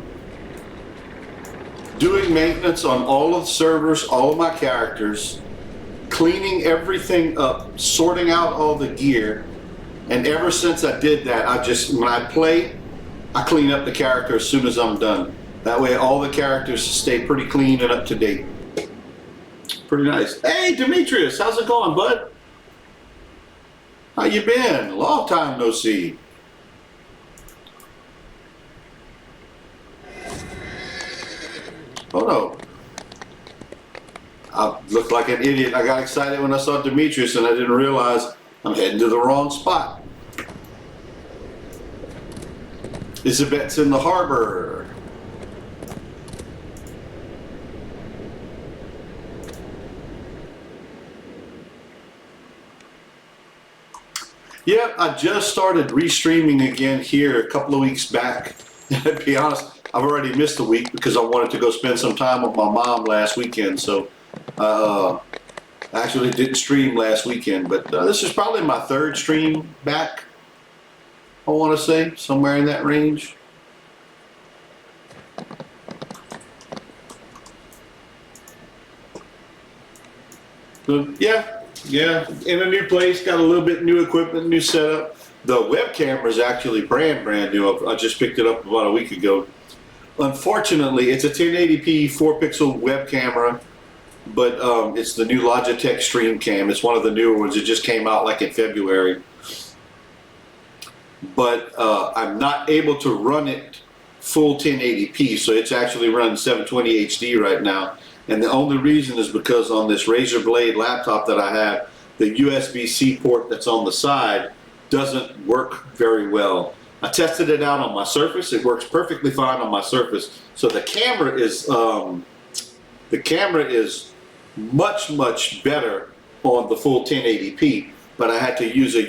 doing maintenance on all of the servers, all of my characters, cleaning everything up, sorting out all the gear. And ever since I did that, when I play, I clean up the character as soon as I'm done. That way all the characters stay pretty clean and up to date. Pretty nice. Hey, Demetrius, how's it going, bud? How you been? Long time no see. Oh no. I looked like an idiot. I got excited when I saw Demetrius and I didn't realize I'm heading to the wrong spot. Isabet's in the harbor. Yeah, I just started restreaming again here a couple of weeks back. To be honest, I've already missed a week because I wanted to go spend some time with my mom last weekend. So I actually didn't stream last weekend, but this is probably my third stream back. I want to say somewhere in that range. So, yeah, in a new place, got a little bit new equipment, new setup. The web camera is actually brand new. I just picked it up about a week ago. Unfortunately, it's a 1080p 4-pixel web camera, but it's the new Logitech StreamCam. It's one of the newer ones. It just came out like in February. But I'm not able to run it full 1080p, so it's actually running 720 HD right now. And the only reason is because on this Razer Blade laptop that I have, the USB-C port that's on the side doesn't work very well. I tested it out on my Surface. It works perfectly fine on my Surface. So the camera is much better on the full 1080p. But I had to use a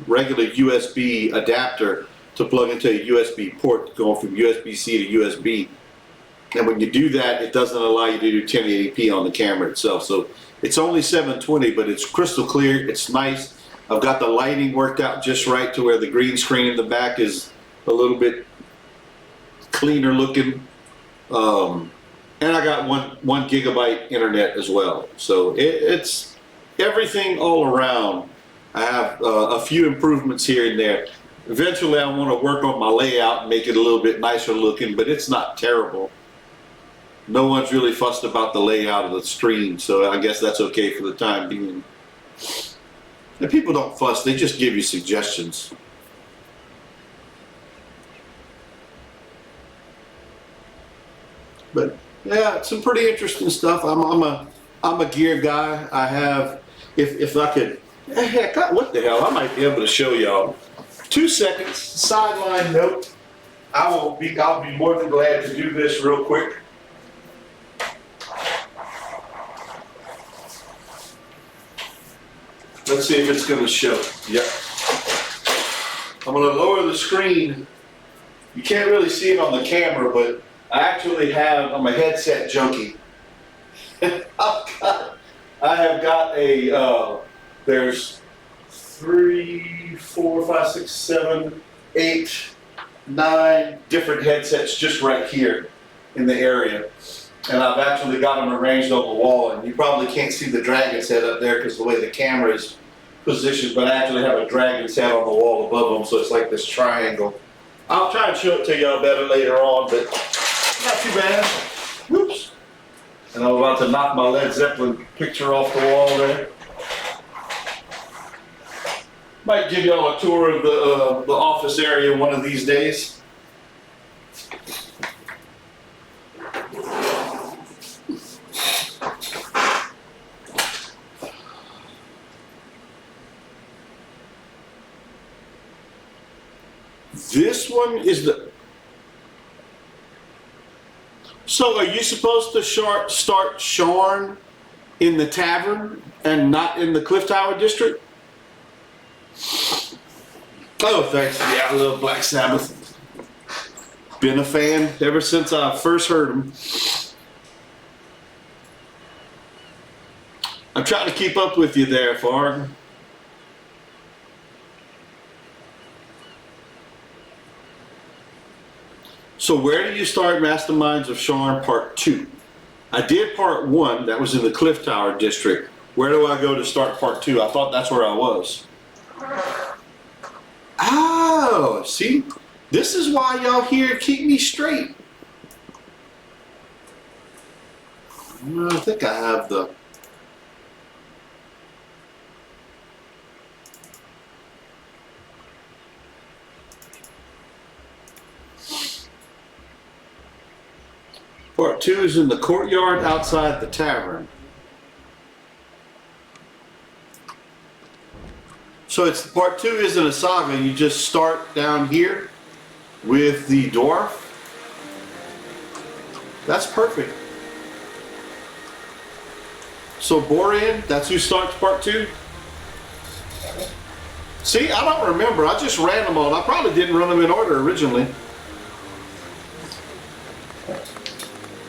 regular USB adapter to plug into a USB port going from USB-C to USB. And when you do that, it doesn't allow you to do 1080p on the camera itself. So it's only 720, but it's crystal clear. It's nice. I've got the lighting worked out just right to where the green screen in the back is a little bit cleaner looking. And I got one gigabyte internet as well. So it's everything all around. I have a few improvements here and there. Eventually I want to work on my layout and make it a little bit nicer looking, but it's not terrible. No one's really fussed about the layout of the stream, so I guess that's okay for the time being. And people don't fuss, they just give you suggestions. But yeah, some pretty interesting stuff. I'm a gear guy. I have, if I could, heck, what the hell? I might be able to show y'all. 2 seconds, sideline note. I'll be more than glad to do this real quick. Let's see if it's going to show. Yep. I'm going to lower the screen. You can't really see it on the camera, but I actually have, I'm a headset junkie. I have got a, there's 3, 4, 5, 6, 7, 8, 9 different headsets just right here in the area. And I've actually got them arranged on the wall, and you probably can't see the dragon's head up there because the way the camera is positioned, but I actually have a dragon's head on the wall above them, so it's like this triangle. I'll try and show it to y'all better later on, but not too bad. Whoops. And I'm about to knock my Led Zeppelin picture off the wall there. Might give y'all a tour of the office area one of these days. This one is the... So are you supposed to start Sharn in the tavern and not in the Cliff Tower district? Oh, thanks. Yeah, I love Black Sabbath. Been a fan ever since I first heard them. I'm trying to keep up with you there, Farg. So where do you start Masterminds of Sharn Part 2? I did Part 1, that was in the Cliff Tower district. Where do I go to start Part 2? I thought that's where I was. Oh, see? This is why y'all here keep me straight. I think I have the... Part 2 is in the courtyard outside the tavern. So it's Part 2 isn't a saga, you just start down here with the dwarf. That's perfect. So Borean, that's who starts part 2? See, I don't remember. I just ran them all. I probably didn't run them in order originally.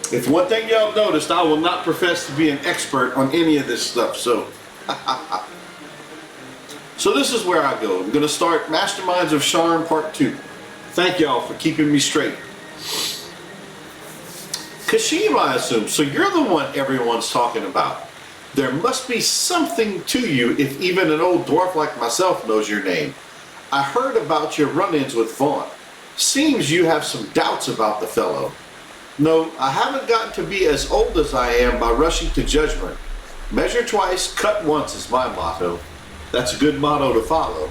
If one thing y'all noticed, I will not profess to be an expert on any of this stuff. So this is where I go. I'm going to start Masterminds of Sharn Part 2. Thank y'all for keeping me straight. Kashim, I assume. So you're the one everyone's talking about. There must be something to you if even an old dwarf like myself knows your name. I heard about your run-ins with Vaughn. Seems you have some doubts about the fellow. No, I haven't gotten to be as old as I am by rushing to judgment. Measure twice, cut once is my motto. That's a good motto to follow.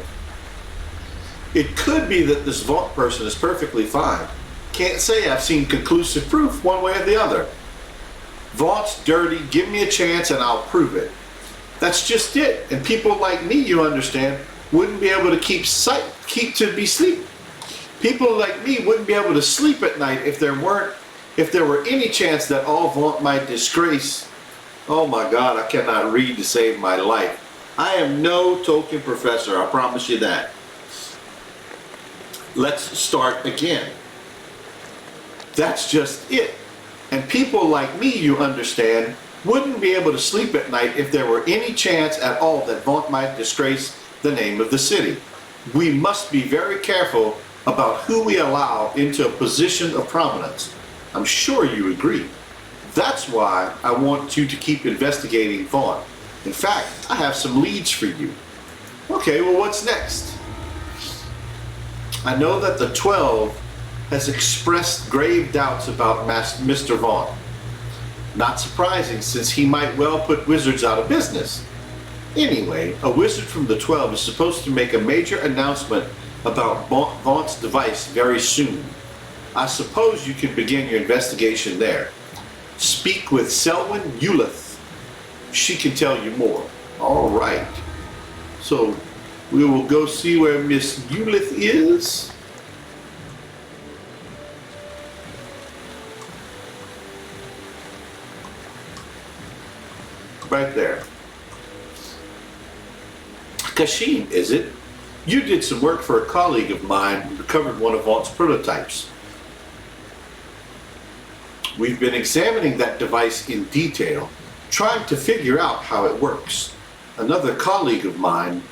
It could be that this Vaughn person is perfectly fine. Can't say I've seen conclusive proof one way or the other. Vaughnt's dirty, give me a chance and I'll prove it. That's just it. And people like me, you understand, wouldn't be able to keep sleep. People like me wouldn't be able to sleep at night if there were any chance that all Vaughn might disgrace. Oh my God, I cannot read to save my life. I am no token professor, I promise you that. Let's start again. That's just it. And people like me, you understand, wouldn't be able to sleep at night if there were any chance at all that Vaughn might disgrace the name of the city. We must be very careful about who we allow into a position of prominence. I'm sure you agree. That's why I want you to keep investigating Vaughn. In fact, I have some leads for you. Okay, well, what's next? I know that the 12 has expressed grave doubts about Mr. Vaughn. Not surprising, since he might well put wizards out of business. Anyway, a wizard from the 12 is supposed to make a major announcement about Vaughn's device very soon. I suppose you can begin your investigation there. Speak with Selwyn Eulith. She can tell you more. All right. So we will go see where Miss Eulith is. Right there. Kashim, is it? You did some work for a colleague of mine who recovered one of Vaughn's prototypes. We've been examining that device in detail, trying to figure out how it works. Another colleague of mine,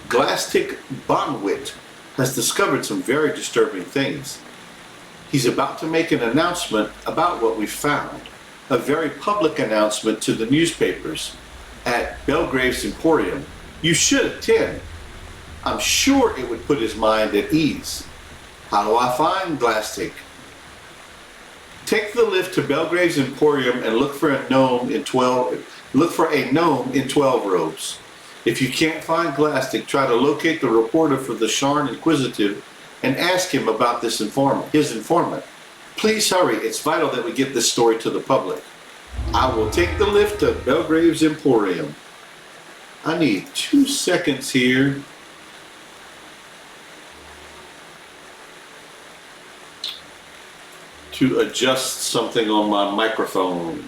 Glastic Bonwit, has discovered some very disturbing things. He's about to make an announcement about what we found, a very public announcement to the newspapers at Belgrave's Emporium. You should attend. I'm sure it would put his mind at ease. How do I find Glastic? Take the lift to Belgrave's Emporium and look for a gnome in 12 robes. If you can't find Glastic, try to locate the reporter for the Sharn Inquisitive and ask him about his informant. Please hurry, it's vital that we get this story to the public. I will take the lift to Belgrave's Emporium. I need 2 seconds here. To adjust something on my microphone.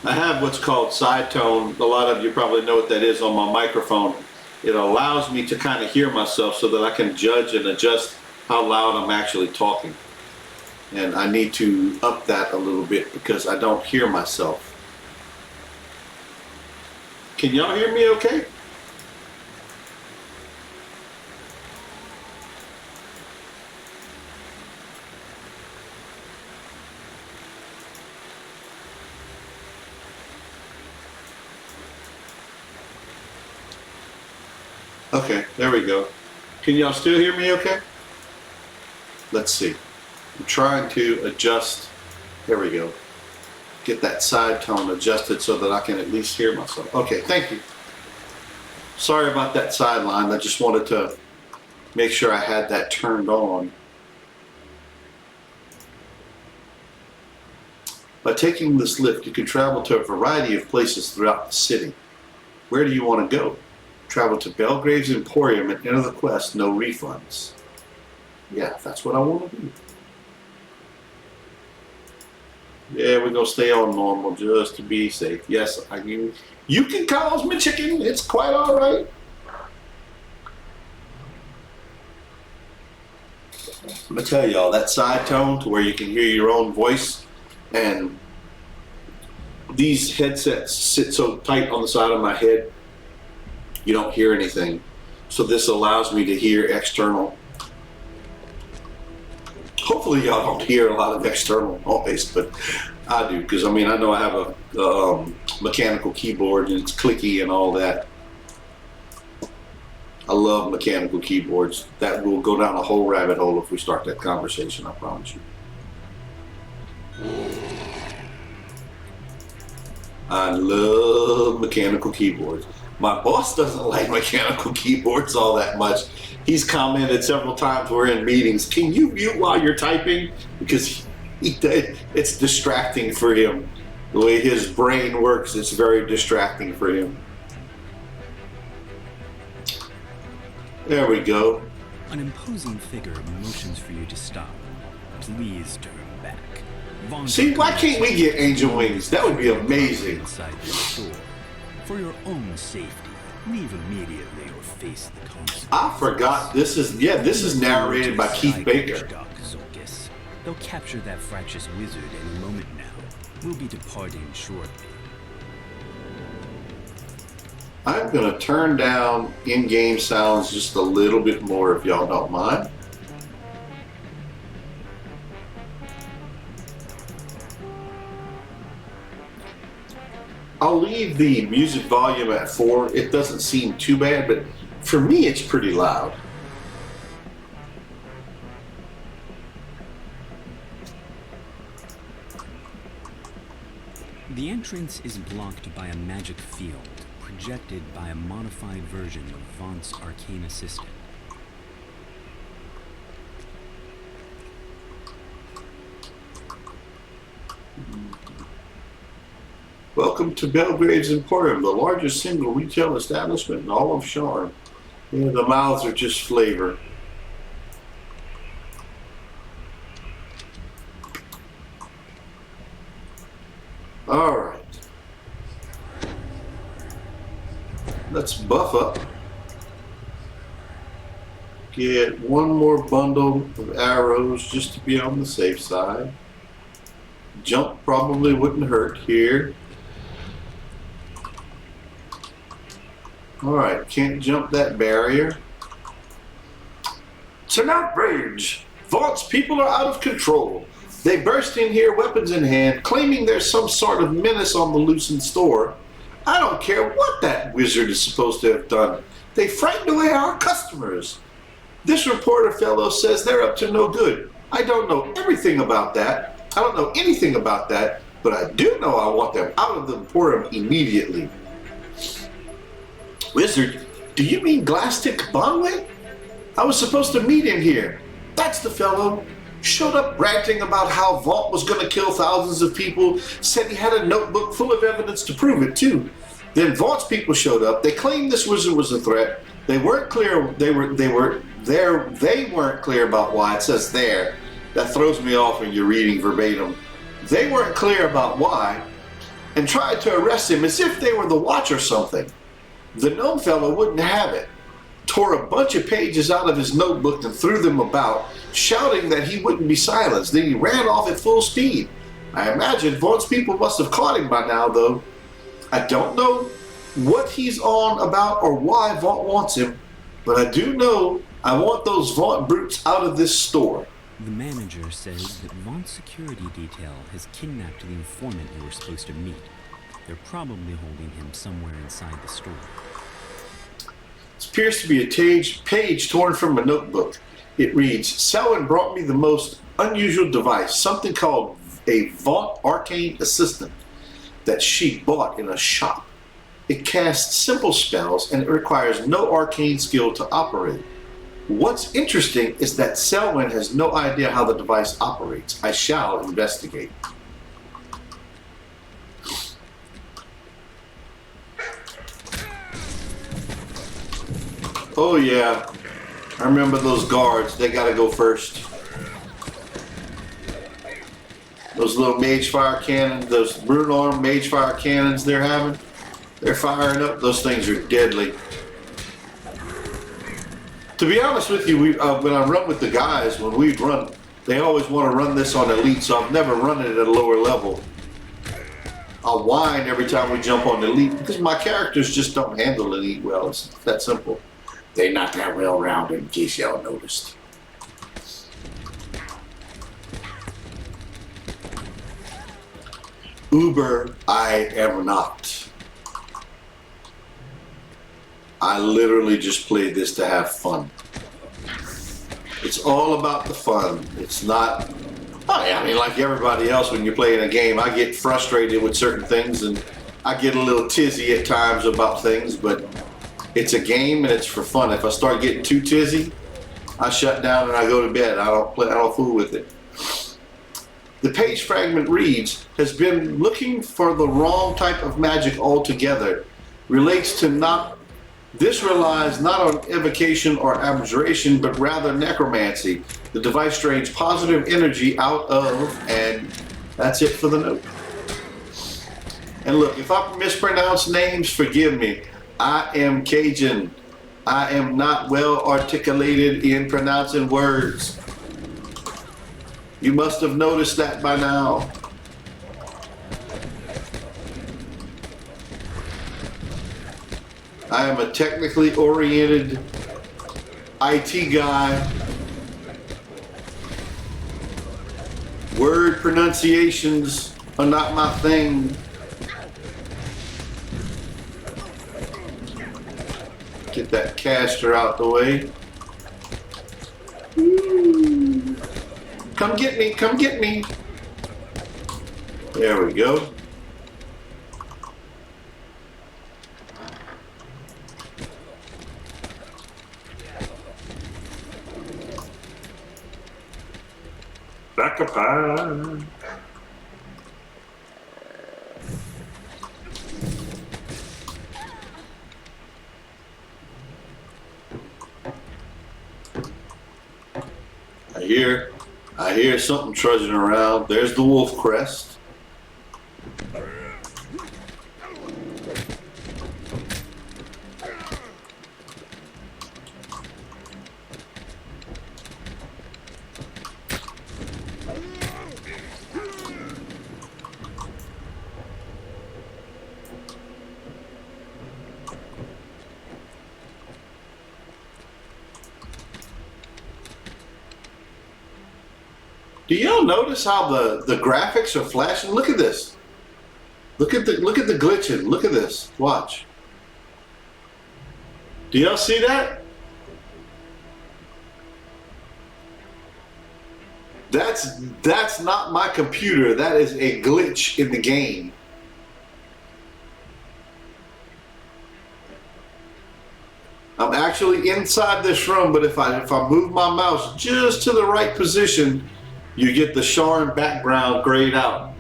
I have what's called side tone. A lot of you probably know what that is on my microphone. It allows me to kind of hear myself so that I can judge and adjust how loud I'm actually talking. And I need to up that a little bit because I don't hear myself. Can y'all hear me okay? Okay, there we go. Can y'all still hear me okay? Let's see. I'm trying to adjust. There we go. Get that side tone adjusted so that I can at least hear myself. Okay, thank you. Sorry about that sideline. I just wanted to make sure I had that turned on. By taking this lift, you can travel to a variety of places throughout the city. Where do you want to go? Travel to Belgrave's Emporium and enter the quest, no refunds. Yeah, that's what I want to do. Yeah, we're going to stay on normal just to be safe. Yes, you can call me chicken. It's quite all right. I'm going to tell y'all, that side tone to where you can hear your own voice, and these headsets sit so tight on the side of my head, you don't hear anything. So this allows me to hear external. Hopefully y'all don't hear a lot of external noise, but I do, because I mean, I know I have a mechanical keyboard and it's clicky and all that. I love mechanical keyboards. That will go down a whole rabbit hole if we start that conversation, I promise you. I love mechanical keyboards. My boss doesn't like mechanical keyboards all that much. He's commented several times we're in meetings, can you mute while you're typing? Because it's distracting for him. The way his brain works, it's very distracting for him. There we go. An imposing figure motions for you to stop. Please turn back. See, why can't we get angel wings? That would be amazing. Inside your store. For your own safety, leave immediately or face the consequences. I forgot this is narrated by Keith Baker. They'll capture that fractious wizard any moment now. We'll be departing shortly. I'm going to turn down in-game sounds just a little bit more if y'all don't mind. I'll leave the music volume at 4. It doesn't seem too bad, but for me it's pretty loud. The entrance is blocked by a magic field, projected by a modified version of Vaunt's arcane assistant. Welcome to Belgrave's Emporium, the largest single retail establishment in all of Sharn. Yeah, the mouths are just flavor. All right. Let's buff up. Get one more bundle of arrows just to be on the safe side. Jump probably wouldn't hurt here. Alright, can't jump that barrier. It's an outrage. Vaunt's people are out of control. They burst in here, weapons in hand, claiming there's some sort of menace on the loose in store. I don't care what that wizard is supposed to have done. They frightened away our customers. This reporter fellow says they're up to no good. I don't know everything about that. I don't know anything about that, but I do know I want them out of the Emporium immediately. Wizard, do you mean Glastic Bonway? I was supposed to meet him here. That's the fellow. Showed up ranting about how Vaunt was going to kill thousands of people, said he had a notebook full of evidence to prove it too. Then Vaunt's people showed up. They claimed this wizard was a threat. They weren't clear. They weren't clear about why. It says there. That throws me off when you're reading verbatim. They weren't clear about why, and tried to arrest him as if they were the watch or something. The gnome fellow wouldn't have it. Tore a bunch of pages out of his notebook and threw them about, shouting that he wouldn't be silenced. Then he ran off at full speed. I imagine Vaunt's people must have caught him by now, though. I don't know what he's on about or why Vaunt wants him, but I do know I want those Vaunt brutes out of this store. The manager says that Vaunt's security detail has kidnapped the informant you were supposed to meet. They're probably holding him somewhere inside the store. It appears to be a page torn from a notebook. It reads, Selwyn brought me the most unusual device, something called a Vaunt Arcane Assistant that she bought in a shop. It casts simple spells and it requires no arcane skill to operate. What's interesting is that Selwyn has no idea how the device operates. I shall investigate. Oh yeah, I remember those guards. They gotta go first. Those little mage fire cannons, those rune arm mage fire cannons they're having. They're firing up. Those things are deadly. To be honest with you, when I run with the guys, when we run, they always want to run this on elite, so I've never run it at a lower level. I'll whine every time we jump on elite because my characters just don't handle elite well. It's that simple. They're not that well rounded, in case y'all noticed. Uber, I am not. I literally just played this to have fun. It's all about the fun. It's not, I mean, like everybody else, when you're playing a game, I get frustrated with certain things and I get a little tizzy at times about things, but it's a game and it's for fun. If I start getting too tizzy, I shut down and I go to bed. I don't fool with it. The page fragment reads, has been looking for the wrong type of magic altogether. Relates to not, this relies not on evocation or abjuration, but rather necromancy. The device drains positive energy out of, and that's it for the note. And look, if I mispronounce names, forgive me. I am Cajun. I am not well articulated in pronouncing words. You must have noticed that by now. I am a technically oriented IT guy. Word pronunciations are not my thing. Get that caster out the way. Ooh. Come get me, come get me. There we go. Back up high. I hear something trudging around. There's the wolf crest. Do y'all notice how the graphics are flashing? Look at this. Look at the glitching. Look at this. Watch. Do y'all see that? That's not my computer. That is a glitch in the game. I'm actually inside this room, but if I move my mouse just to the right position, you get the Sharn background grayed out.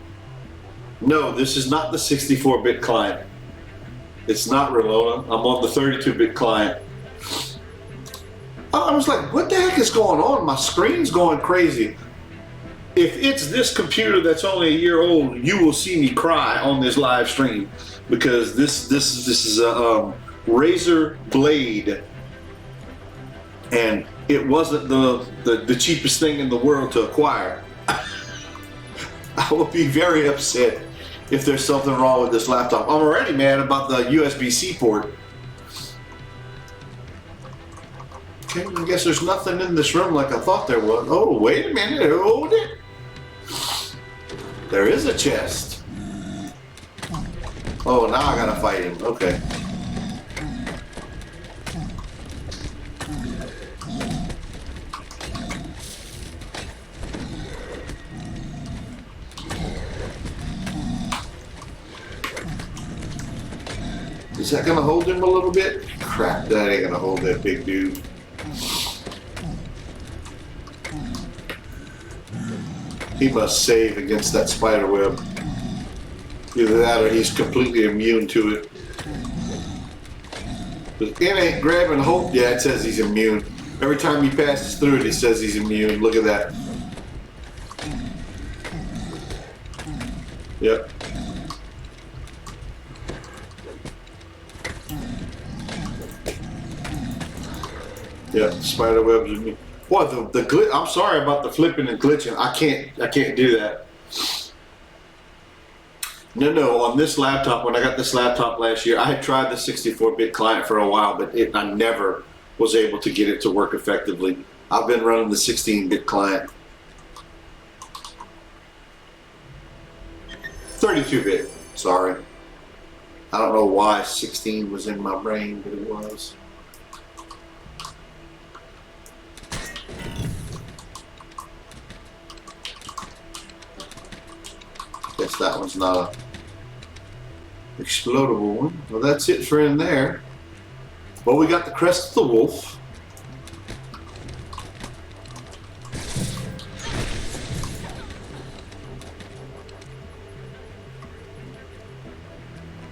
No, this is not the 64-bit client. It's not Relona. I'm on the 32-bit client. I was like, what the heck is going on? My screen's going crazy. If it's this computer that's only a year old, you will see me cry on this live stream because this is a Razer Blade, and it wasn't the cheapest thing in the world to acquire. I will be very upset if there's something wrong with this laptop. I'm already mad about the USB-C port. Okay, I guess there's nothing in this room like I thought there was. Oh, wait a minute, hold it. There is a chest. Oh, now I gotta fight him. Okay. Is that gonna hold him a little bit? Crap, that ain't gonna hold that big dude. He must save against that spider web. Either that or he's completely immune to it. But it ain't grabbing hope. Yeah, it says he's immune. Every time he passes through it, it says he's immune. Look at that. Yep. Yeah, spider webs of me. Boy, the glitch. I'm sorry about the flipping and glitching. I can't do that. No. On this laptop, when I got this laptop last year, I had tried the 64-bit client for a while, but I never was able to get it to work effectively. I've been running the 16-bit client. 32-bit. Sorry. I don't know why 16 was in my brain, but it was. Guess that one's not a explodable one. Well, that's it for in there. Well, we got the crest of the wolf.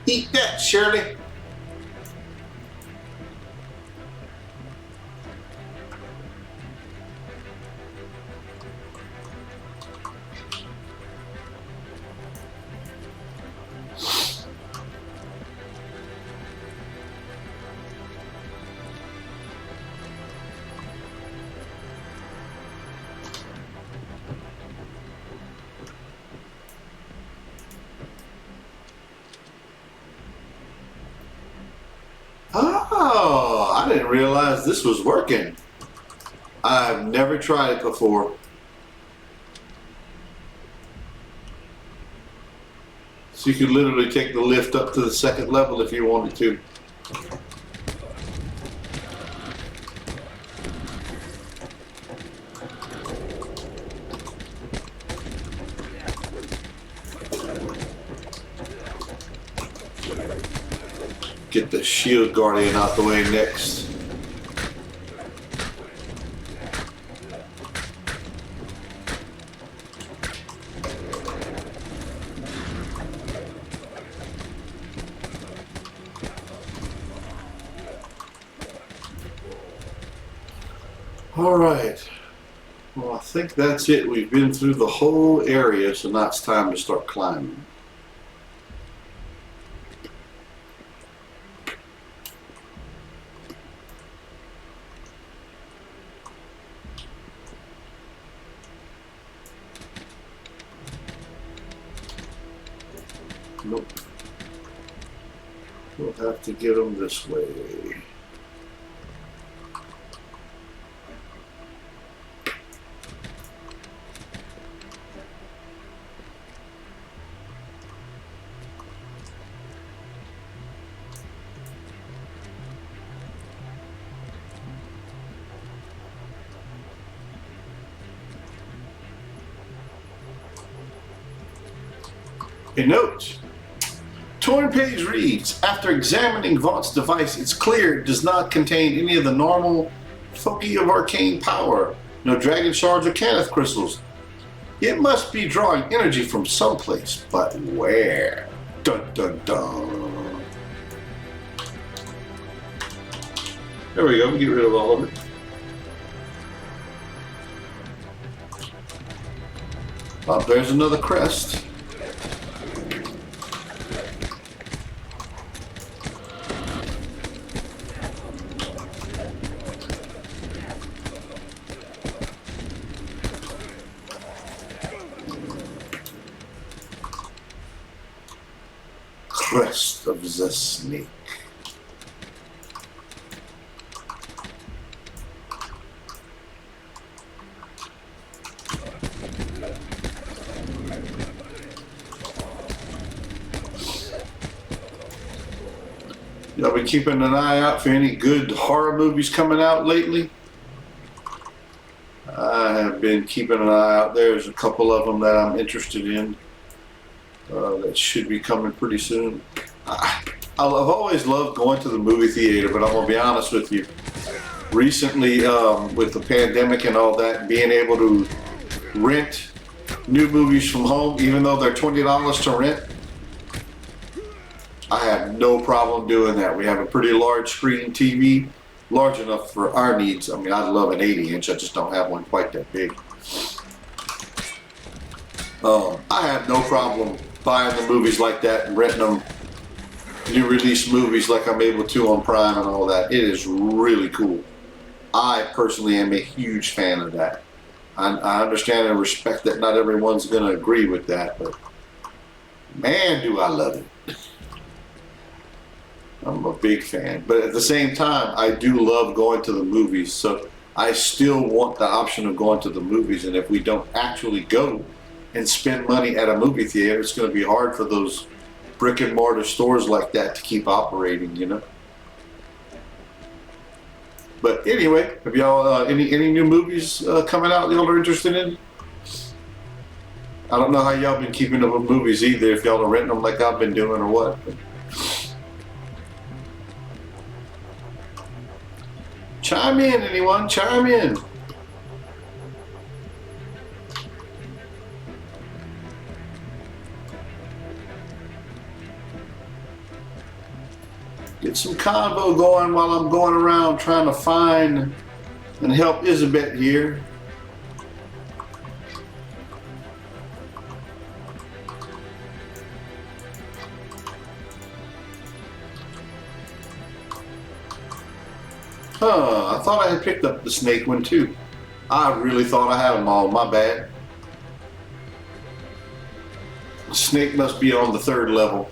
Eat that, Shirley. Oh, I didn't realize this was working. I've never tried it before. So you could literally take the lift up to the second level if you wanted to. Get the shield guardian out the way next. All right. Well, I think that's it. We've been through the whole area, so now it's time to start climbing. Nope. We'll have to get them this way. A note. Torn page reads, after examining Vaunt's device, it's clear it does not contain any of the normal foci of arcane power. No dragon shards or Cannith crystals. It must be drawing energy from someplace, but where? Dun dun dun. There we go, we get rid of all of it. Oh, there's another crest. Crest of the snake. Y'all been keeping an eye out for any good horror movies coming out lately? I have been keeping an eye out. There's a couple of them that I'm interested in. That should be coming pretty soon. I've always loved going to the movie theater, but I'm going to be honest with you. Recently, with the pandemic and all that, being able to rent new movies from home, even though they're $20 to rent, I have no problem doing that. We have a pretty large screen TV, large enough for our needs. I mean, I'd love an 80-inch. I just don't have one quite that big. I have no problem buying the movies like that and renting them, new release movies like I'm able to on Prime and all that. It is really cool. I personally am a huge fan of that. I understand and respect that not everyone's going to agree with that, but man, do I love it. I'm a big fan. But at the same time, I do love going to the movies, so I still want the option of going to the movies, and if we don't actually go and spend money at a movie theater, it's going to be hard for those brick and mortar stores like that to keep operating, you know. But anyway, have y'all any new movies coming out y'all are interested in? I don't know how y'all been keeping up with movies either, if y'all are renting them like I've been doing or what. But chime in, anyone? Chime in. Get some convo going while I'm going around trying to find and help Isabeth here. I thought I had picked up the snake one too. I really thought I had them all. My bad. The snake must be on the 3rd level.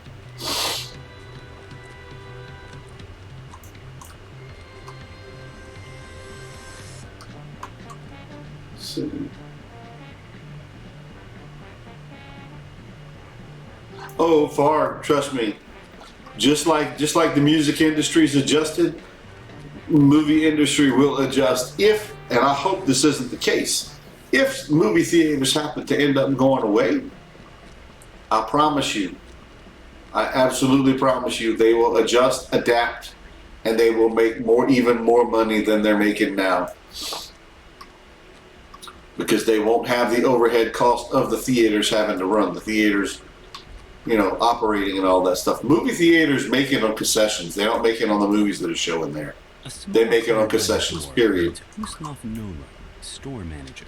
Oh, far, trust me. Just like the music industry's adjusted, movie industry will adjust if, and I hope this isn't the case, if movie theaters happen to end up going away, I promise you, I absolutely promise you, they will adjust, adapt, and they will make even more money than they're making now. Because they won't have the overhead cost of the theaters having to run. The theaters, you know, operating and all that stuff. Movie theaters make it on concessions. They don't make it on the movies that are showing there. They make it on concessions, period. Huslov Nola, store manager.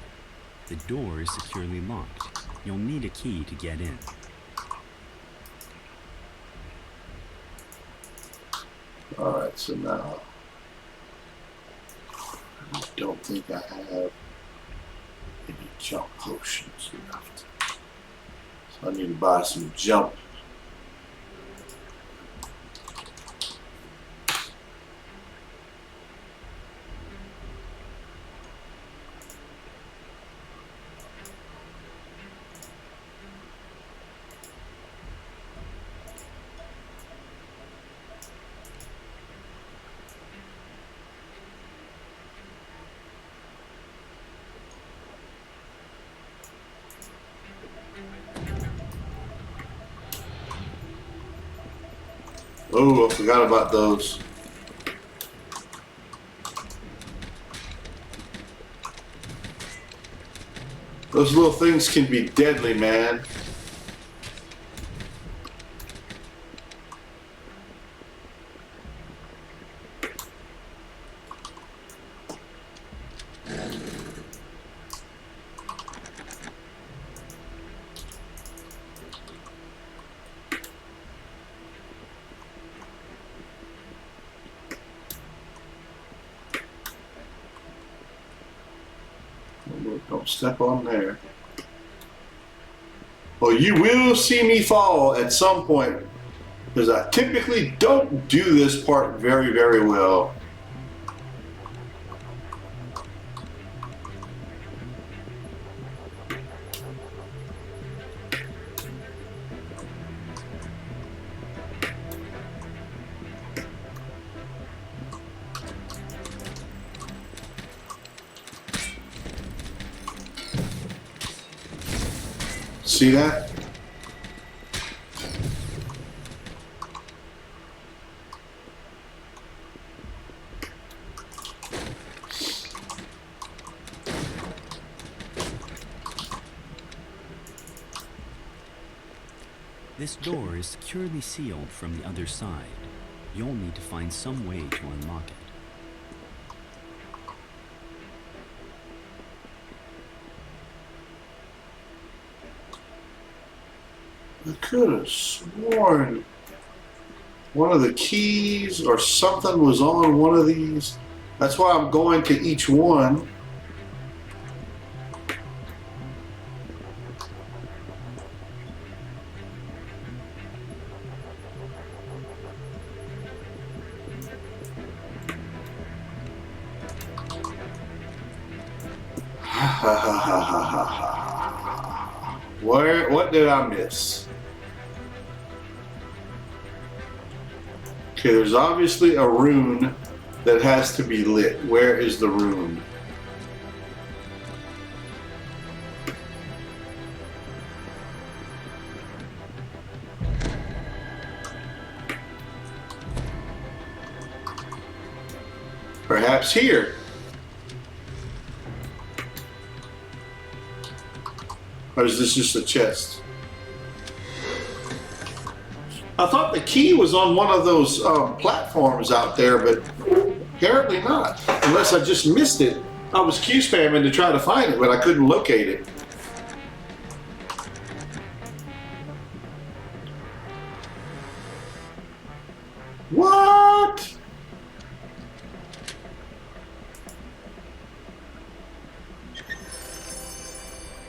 The door is securely locked. You'll need a key to get in. Alright, so now I don't think I have any jump potions left. So I need to buy some jump. Oh, I forgot about those. Those little things can be deadly, man. Don't step on there. Well, you will see me fall at some point, because I typically don't do this part very, very well. See that? This door is securely sealed from the other side. You'll need to find some way to unlock it. I could have sworn one of the keys or something was on one of these. That's why I'm going to each one. What did I miss? Okay, there's obviously a rune that has to be lit. Where is the rune? Perhaps here. Or is this just a chest? I thought the key was on one of those platforms out there, but apparently not. Unless I just missed it. I was Q spamming to try to find it, but I couldn't locate it. What?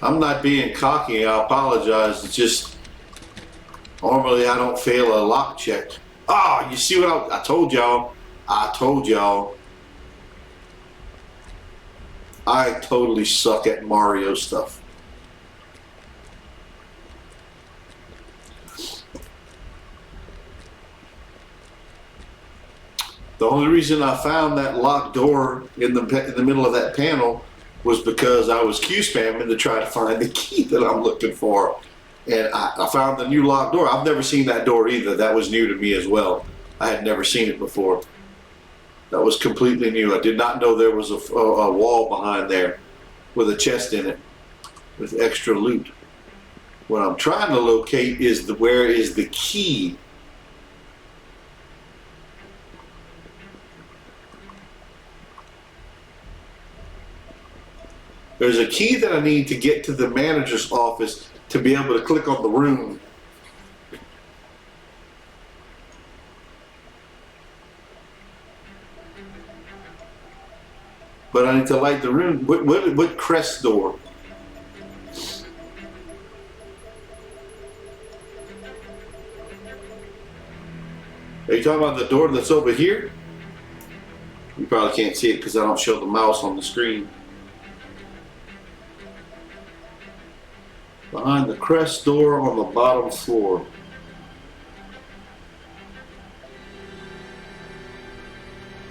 I'm not being cocky, I apologize. It's just, normally I don't fail a lock check. Ah, you see what I told y'all. I told y'all. I totally suck at Mario stuff. The only reason I found that locked door in the middle of that panel was because I was Q spamming to try to find the key that I'm looking for. And I found the new locked door. I've never seen that door either. That was new to me as well. I had never seen it before. That was completely new. I did not know there was a wall behind there with a chest in it with extra loot. What I'm trying to locate is where is the key? There's a key that I need to get to the manager's office to be able to click on the room. But I need to light the room. What crest door? Are you talking about the door that's over here? You probably can't see it because I don't show the mouse on the screen. Behind the crest door on the bottom floor.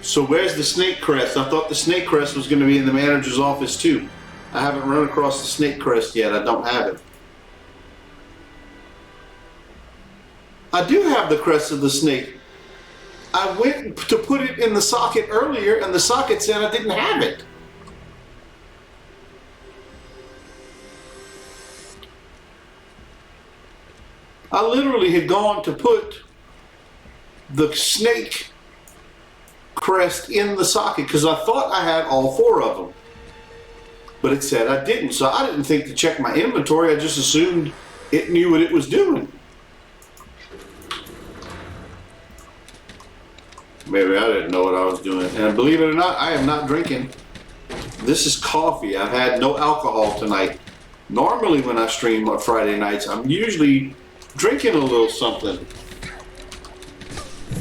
So where's the snake crest? I thought the snake crest was going to be in the manager's office too. I haven't run across the snake crest yet. I don't have it. I do have the crest of the snake. I went to put it in the socket earlier and the socket said I didn't have it. I literally had gone to put the snake crest in the socket because I thought I had all 4 of them. But it said I didn't, so I didn't think to check my inventory. I just assumed it knew what it was doing. Maybe I didn't know what I was doing. And believe it or not, I am not drinking. This is coffee. I've had no alcohol tonight. Normally when I stream on Friday nights, I'm usually drinking a little something.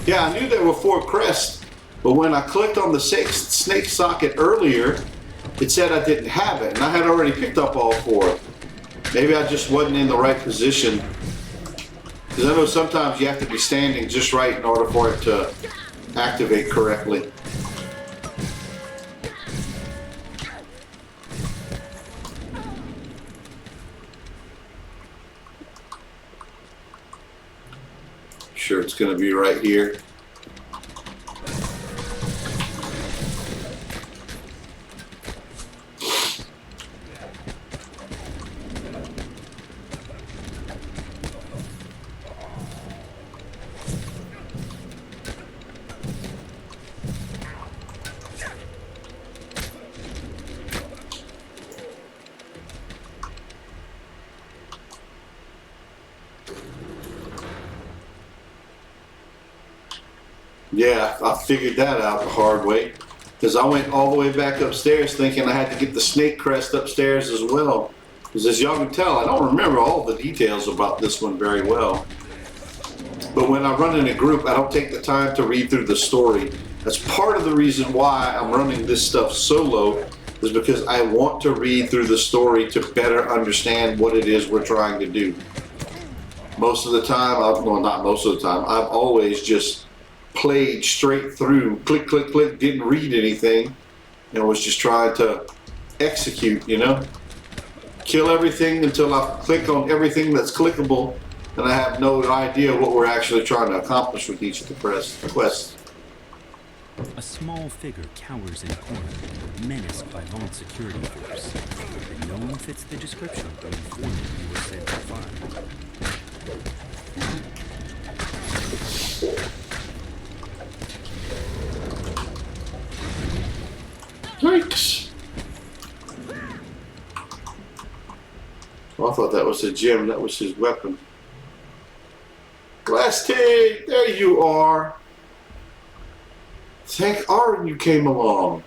Yeah, I knew there were 4 crests, but when I clicked on the snake socket earlier, it said I didn't have it, and I had already picked up all 4. Maybe I just wasn't in the right position. Because I know sometimes you have to be standing just right in order for it to activate correctly. Sure, it's going to be right here. Yeah, I figured that out the hard way. Because I went all the way back upstairs thinking I had to get the snake crest upstairs as well. Because as y'all can tell, I don't remember all the details about this one very well. But when I run in a group, I don't take the time to read through the story. That's part of the reason why I'm running this stuff solo, is because I want to read through the story to better understand what it is we're trying to do. Most of the time, well, not most of the time, I've always just played straight through, click, click, click, didn't read anything, and was just trying to execute, you know? Kill everything until I click on everything that's clickable, and I have no idea what we're actually trying to accomplish with each of the quests. A small figure cowers in a corner, menaced by Vaughn's security force. The gnome fits the description of the informant you were sent to find. Yikes. Oh, I thought that was a gem. That was his weapon. Glass Tig, there you are. Thank Aaron you came along.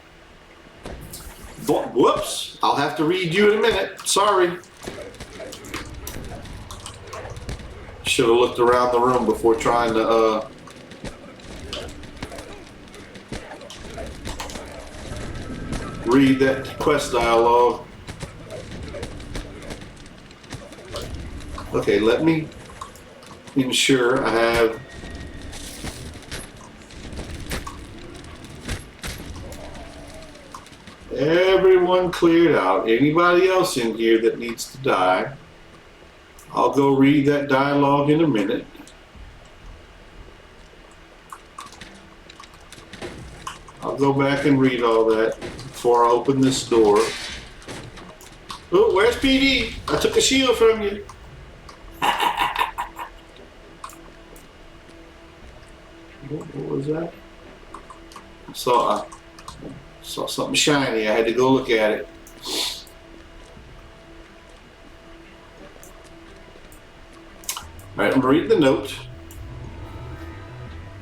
Whoops, I'll have to read you in a minute. Sorry. Should have looked around the room before trying to read that quest dialogue. Okay, let me ensure I have everyone cleared out. Anybody else in here that needs to die, I'll go read that dialogue in a minute. I'll go back and read all that before I open this door. Oh, where's PD? I took a shield from you. What was that? I saw something shiny. I had to go look at it. Alright, I'm reading the note.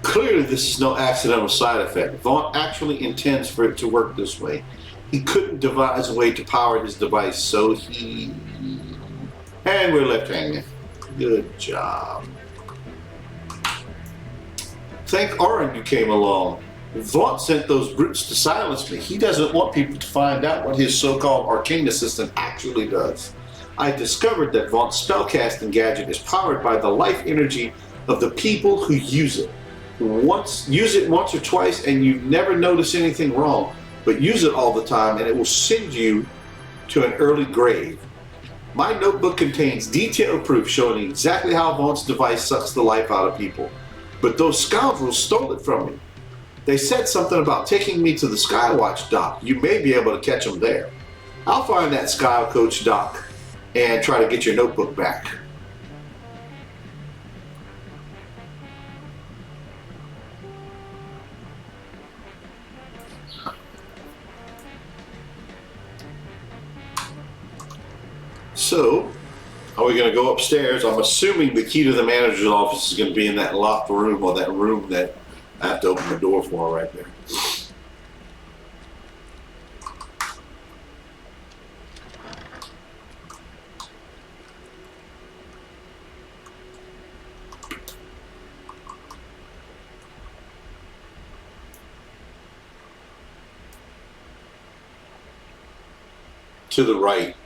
Clearly this is no accidental side effect. Vaughn actually intends for it to work this way. He couldn't devise a way to power his device, so he... And we're left hanging. Good job. Thank Aaron you came along. Vaughn sent those brutes to silence me. He doesn't want people to find out what his so-called arcane assistant actually does. I discovered that Vaughn's spellcasting gadget is powered by the life energy of the people who use it. Use it once or twice and you never notice anything wrong, but use it all the time and it will send you to an early grave. My notebook contains detailed proof showing exactly how Vaughn's device sucks the life out of people. But those scoundrels stole it from me. They said something about taking me to the Skywatch dock. You may be able to catch them there. I'll find that Skycoach dock and try to get your notebook back. So, are we going to go upstairs? I'm assuming the key to the manager's office is going to be in that locked room, or that room that I have to open the door for right there. To the right.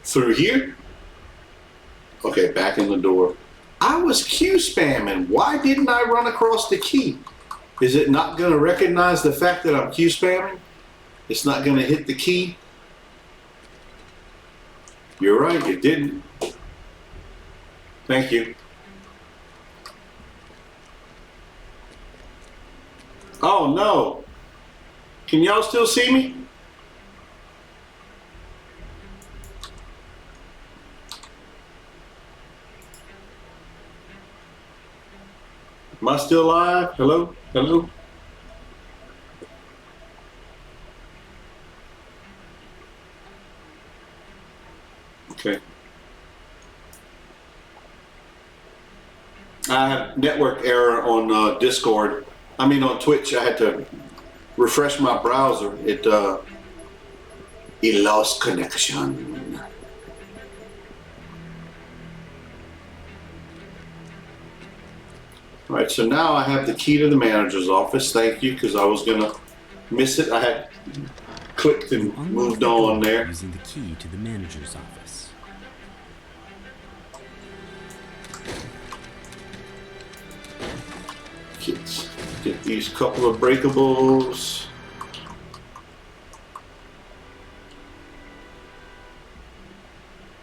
Through here? Okay, back in the door. I was Q spamming. Why didn't I run across the key? Is it not going to recognize the fact that I'm Q spamming? It's not going to hit the key? You're right, it didn't. Thank you. Oh no. Can y'all still see me? Am I still live? Hello? Hello? Okay. I have network error on Discord. I mean, on Twitch, I had to refresh my browser. It lost connection. All right, so now I have the key to the manager's office. Thank you, because I was gonna miss it. I had clicked and Unlock moved the door on there. using the key to the manager's office. Get these couple of breakables.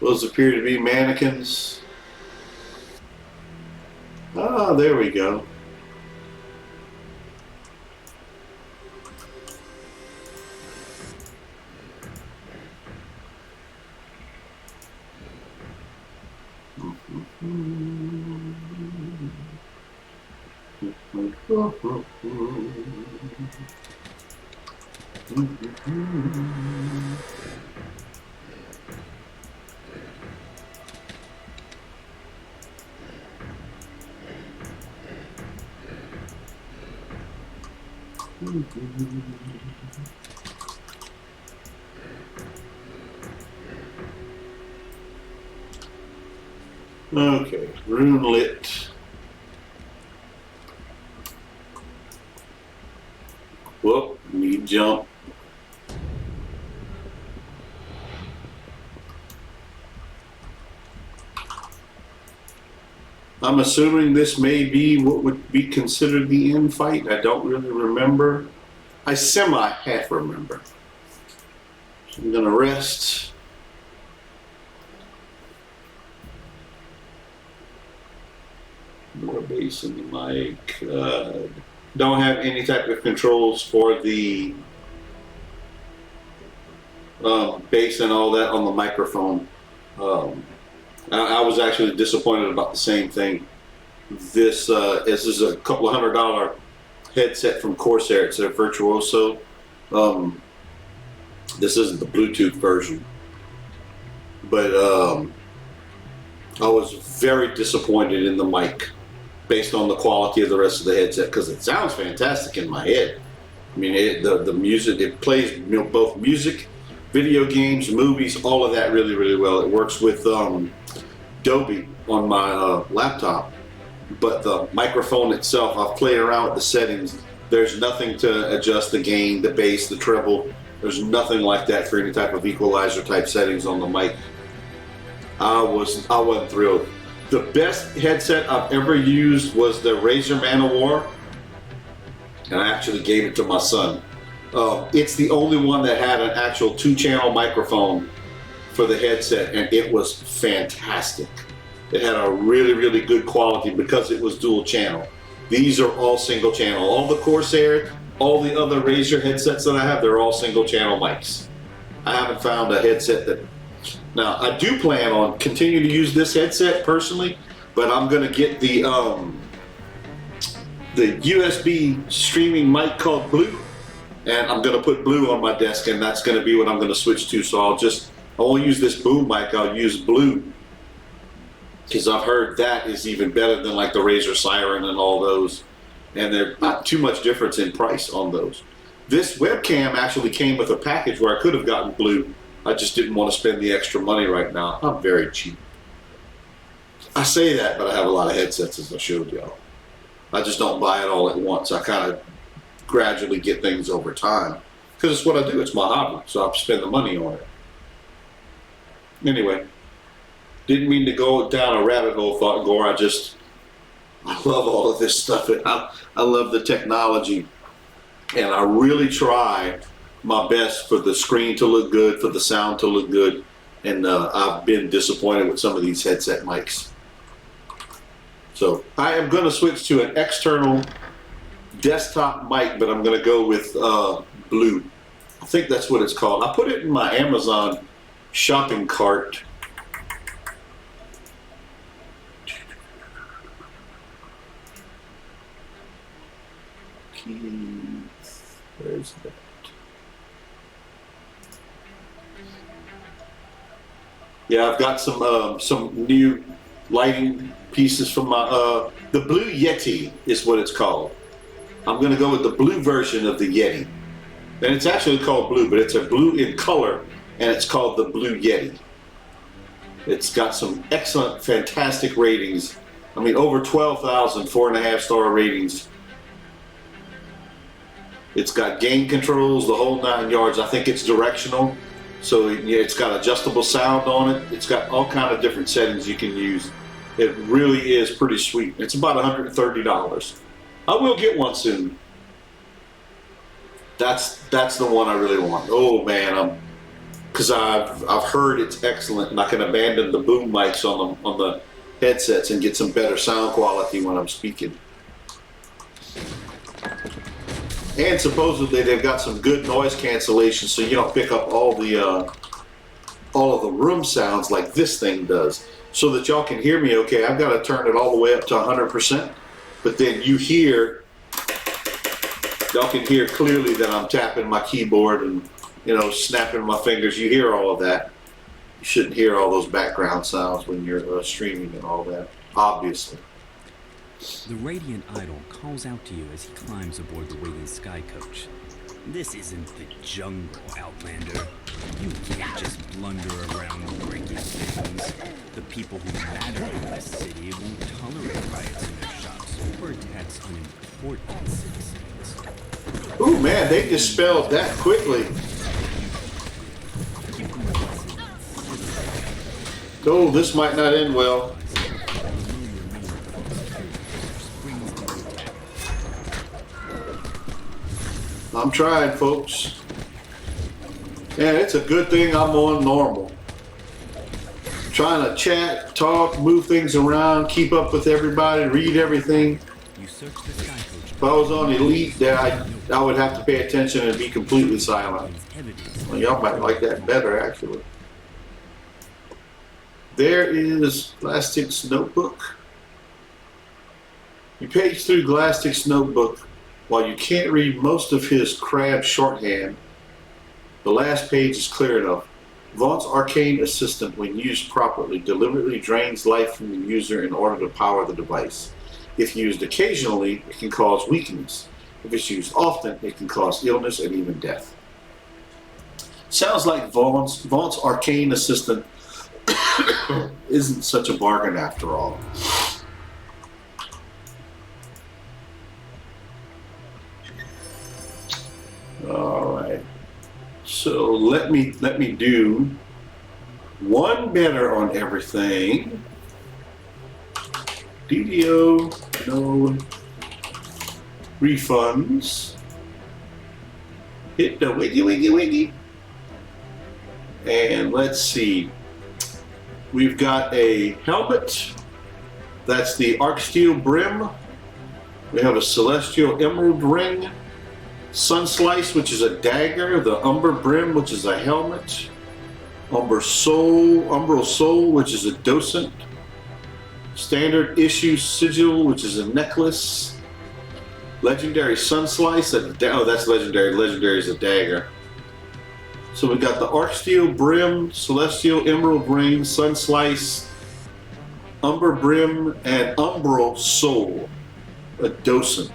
Those appear to be mannequins. Ah, there we go. Okay, room lit. Whoop, need jump. I'm assuming this may be what would be considered the end fight. I don't really remember. I semi-half remember. So I'm gonna rest. More bass in the mic. Don't have any type of controls for the bass and all that on the microphone. I was actually disappointed about the same thing. This is a couple of $100 headset from Corsair. It's a Virtuoso. This isn't the Bluetooth version, but I was very disappointed in the mic based on the quality of the rest of the headset, because it sounds fantastic in my head. I mean, the music, it plays both music, video games, movies, all of that really, really well. It works with Dolby on my laptop, but the microphone itself, I've played around with the settings. There's nothing to adjust the gain, the bass, the treble. There's nothing like that for any type of equalizer type settings on the mic. I wasn't thrilled. The best headset I've ever used was the Razer Manowar, and I actually gave it to my son. It's the only one that had an actual 2-channel microphone for the headset, and it was fantastic. It had a really, really good quality because it was dual channel. These are all single channel. All the Corsair, all the other Razer headsets that I have, they're all single channel mics. I haven't found a headset that... Now, I do plan on continuing to use this headset personally, but I'm going to get the USB streaming mic called Blue, and I'm going to put Blue on my desk, and that's going to be what I'm going to switch to. So I won't use this boom mic, I'll use Blue, because I've heard that is even better than like the Razer Siren and all those, and there's not too much difference in price on those. This webcam actually came with a package where I could have gotten Blue. I just didn't want to spend the extra money right now. I'm very cheap. I say that, but I have a lot of headsets, as I showed y'all. I just don't buy it all at once. I kind of gradually get things over time, because it's what I do. It's my hobby, so I spend the money on it. Anyway, didn't mean to go down a rabbit hole, thought Gore. I love all of this stuff. I love the technology, and I really try my best for the screen to look good, for the sound to look good, and I've been disappointed with some of these headset mics. So I am going to switch to an external desktop mic, but I'm going to go with Blue. I think that's what it's called. I put it in my Amazon shopping cart. Where's that? Yeah, I've got some new lighting pieces from my the Blue Yeti is what it's called. I'm going to go with the blue version of the Yeti. And it's actually called blue, but it's a blue in color, and it's called the Blue Yeti. It's got some excellent, fantastic ratings. I mean, over 12,000 4.5-star ratings. It's got gain controls, the whole 9 yards. I think it's directional, so it's got adjustable sound on it. It's got all kind of different settings you can use. It really is pretty sweet. It's about $130. I will get one soon. That's the one I really want. Oh man, because I've heard it's excellent, and I can abandon the boom mics on the headsets and get some better sound quality when I'm speaking. And supposedly they've got some good noise cancellation, so you don't pick up all of the room sounds like this thing does. So that y'all can hear me okay, I've got to turn it all the way up to 100%. But then y'all can hear clearly that I'm tapping my keyboard and snapping my fingers. You hear all of that. You shouldn't hear all those background sounds when you're streaming and all that, obviously. The Radiant Idol calls out to you as he climbs aboard the waiting sky coach. This isn't the jungle, Outlander. You can't just blunder around breaking things. The people who matter in this city won't tolerate riots in their shops or attacks unimportant citizens. Ooh man, they dispelled that quickly. Oh, this might not end well. I'm trying, folks. Yeah, it's a good thing I'm on normal. Trying to chat, talk, move things around, keep up with everybody, read everything. You search the sky coach. If I was on Elite, then I would have to pay attention and be completely silent. Well, y'all might like that better, actually. There is Glastic's notebook. You page through Glastic's notebook. While you can't read most of his crab shorthand, the last page is clear enough. Vaunt's arcane assistant, when used properly, deliberately drains life from the user in order to power the device. If used occasionally, it can cause weakness. If it's used often, it can cause illness and even death. Sounds like Vaunt's arcane assistant isn't such a bargain after all. All right. So let me do one better on everything. DDO, no refunds. Hit the wiggy. And let's see. We've got a helmet. That's the Arc Steel Brim. We have a Celestial Emerald Ring. Sun Slice, which is a dagger. The Umber Brim, which is a helmet. Umbral Soul, which is a docent. Standard Issue Sigil, which is a necklace. Legendary Sun Slice. Oh, that's legendary. Legendary is a dagger. So we got the Arc Steel Brim, Celestial Emerald Ring, Sun Slice, Umber Brim, and Umbral Soul, a docent.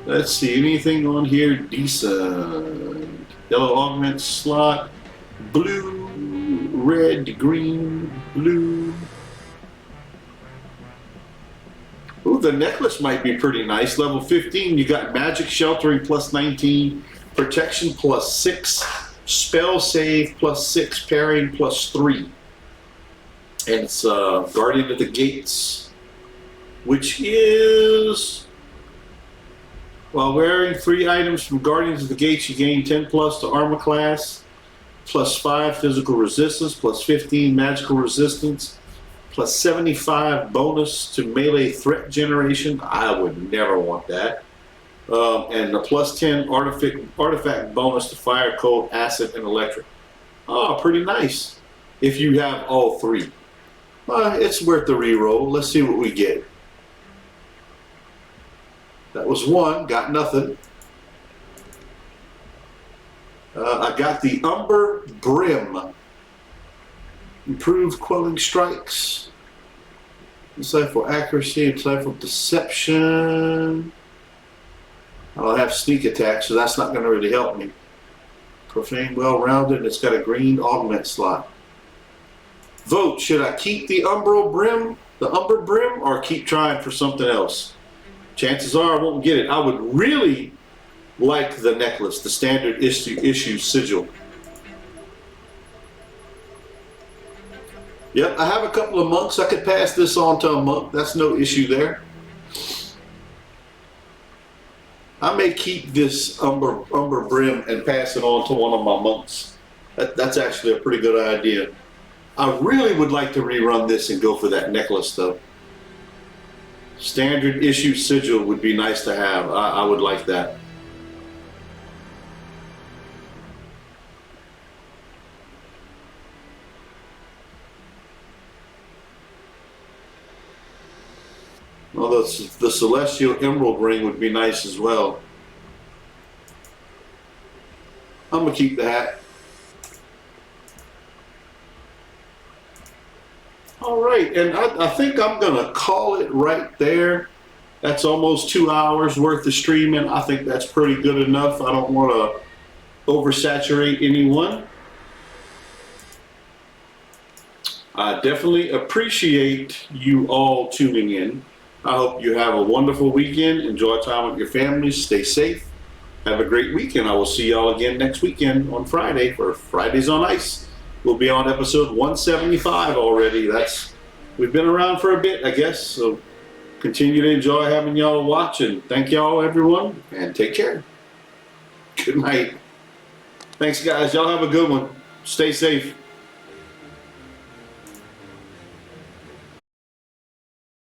Let's see, anything on here decent? Yellow augment slot, blue, red, green, blue. Ooh, the necklace might be pretty nice. Level 15, you got magic sheltering plus 19, protection plus 6, spell save plus 6, parrying plus 3. And it's Guardian of the Gates, which is... While wearing 3 items from Guardians of the Gates, you gain 10 plus to armor class, plus 5 physical resistance, plus 15 magical resistance, plus 75 bonus to melee threat generation. I would never want that. And a plus 10 artifact bonus to fire, cold, acid, and electric. Oh, pretty nice. If you have all 3. It's worth the reroll. Let's see what we get. That was 1, got nothing. I got the Umber Brim. Improved quelling strikes. Insightful accuracy, insightful deception. have sneak attack, so that's not going to really help me. Profane, well-rounded, and it's got a green augment slot. Vote, should I keep the umber brim, or keep trying for something else? Chances are I won't get it. I would really like the necklace, the standard issue sigil. Yep, I have a couple of monks. I could pass this on to a monk. That's no issue there. I may keep this umber brim and pass it on to one of my monks. That's actually a pretty good idea. I really would like to rerun this and go for that necklace though. Standard issue sigil would be nice to have. I would like that. Well, the Celestial Emerald Ring would be nice as well. I'm going to keep the hat. All right, and I think I'm going to call it right there. That's almost 2 hours worth of streaming. I think that's pretty good enough. I don't want to oversaturate anyone. I definitely appreciate you all tuning in. I hope you have a wonderful weekend. Enjoy time with your families. Stay safe. Have a great weekend. I will see y'all again next weekend on Friday for Fridays on Ice. We'll be on episode 175 already. We've been around for a bit, I guess. So continue to enjoy having y'all watch, and thank y'all, everyone, and take care. Good night. Thanks, guys. Y'all have a good one. Stay safe.